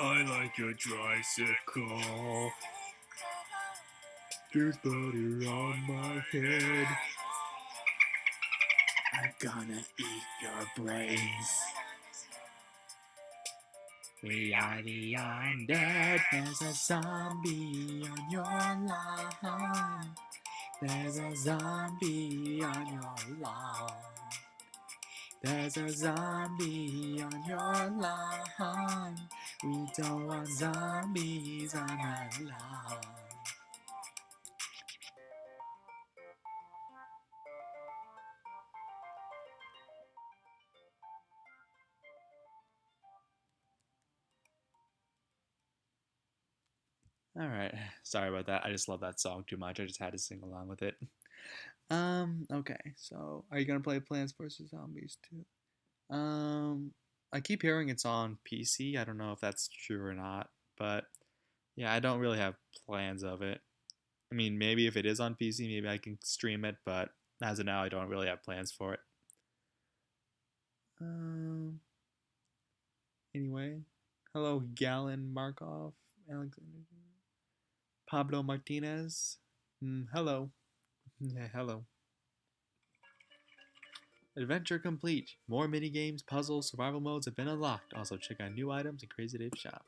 I like your tricycle. There's butter on my head. I'm gonna eat your brains. We are the undead. There's a zombie on your lawn. There's a zombie on your lawn. There's a zombie on your lawn. We don't want zombies on our lawn. Alright, sorry about that. I just love that song too much. I just had to sing along with it. Okay, so are you gonna play Plants vs. Zombies too? I keep hearing it's on PC. I don't know if that's true or not, but yeah, I don't really have plans of it. I mean, maybe if it is on PC, maybe I can stream it, but as of now, I don't really have plans for it. Anyway, hello, Galen Markov, Alexander, Pablo Martinez. Hello. Yeah, hello. Adventure complete. More minigames, puzzles, survival modes have been unlocked. Also, check out new items in Crazy Dave's shop.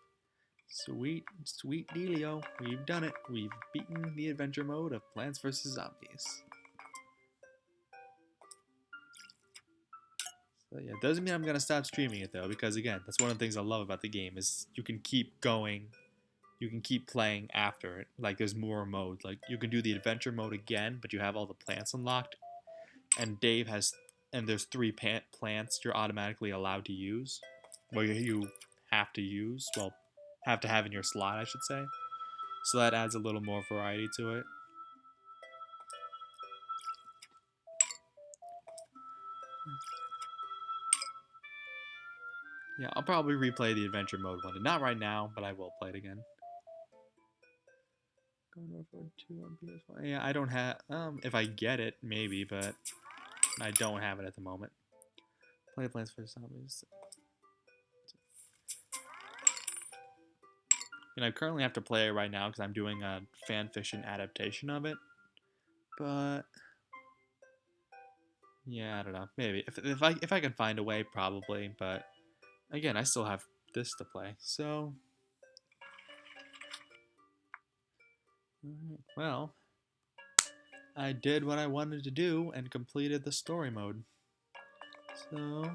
Sweet, sweet dealio. We've done it. We've beaten the adventure mode of Plants vs. Zombies. So yeah, doesn't mean I'm going to stop streaming it though, because again, that's one of the things I love about the game is you can keep going. You can keep playing after it. Like there's more modes. Like you can do the adventure mode again, but you have all the plants unlocked. And Dave has, and there's 3 plants you're automatically allowed to use. Well, you have to use. Well, have to have in your slot, I should say. So that adds a little more variety to it. Yeah, I'll probably replay the adventure mode one. Not right now, but I will play it again. Going over 2 on PS4. Yeah, I don't have. If I get it, maybe, but I don't have it at the moment. Play Plants vs. Zombies. I currently have to play it right now because I'm doing a fanfiction adaptation of it. But yeah, I don't know. Maybe if I can find a way, probably. But again, I still have this to play. So, well, I did what I wanted to do and completed the story mode. So,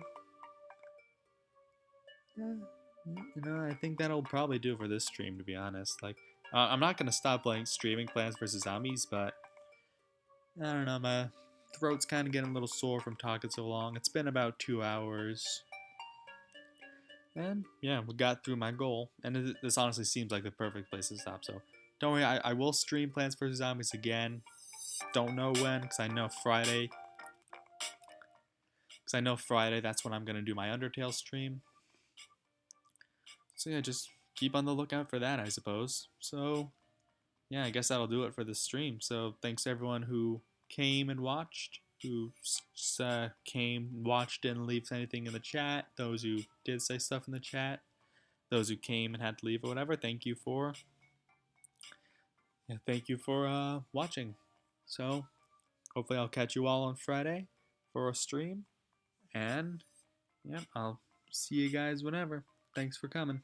yeah, I think that'll probably do for this stream. To be honest, like, I'm not gonna stop streaming Plants vs Zombies, but I don't know. My throat's kind of getting a little sore from talking so long. It's been about 2 hours. And yeah, we got through my goal. And this honestly seems like the perfect place to stop. So don't worry, I will stream Plants vs. Zombies again. Don't know when, because I know Friday. That's when I'm going to do my Undertale stream. So yeah, just keep on the lookout for that, I suppose. So yeah, I guess that'll do it for this stream. So thanks everyone who came and watched, who came, watched, didn't leave anything in the chat, those who did say stuff in the chat, those who came and had to leave or whatever. Thank you for watching. So hopefully I'll catch you all on Friday for a stream, and yeah, I'll see you guys whenever. Thanks for coming.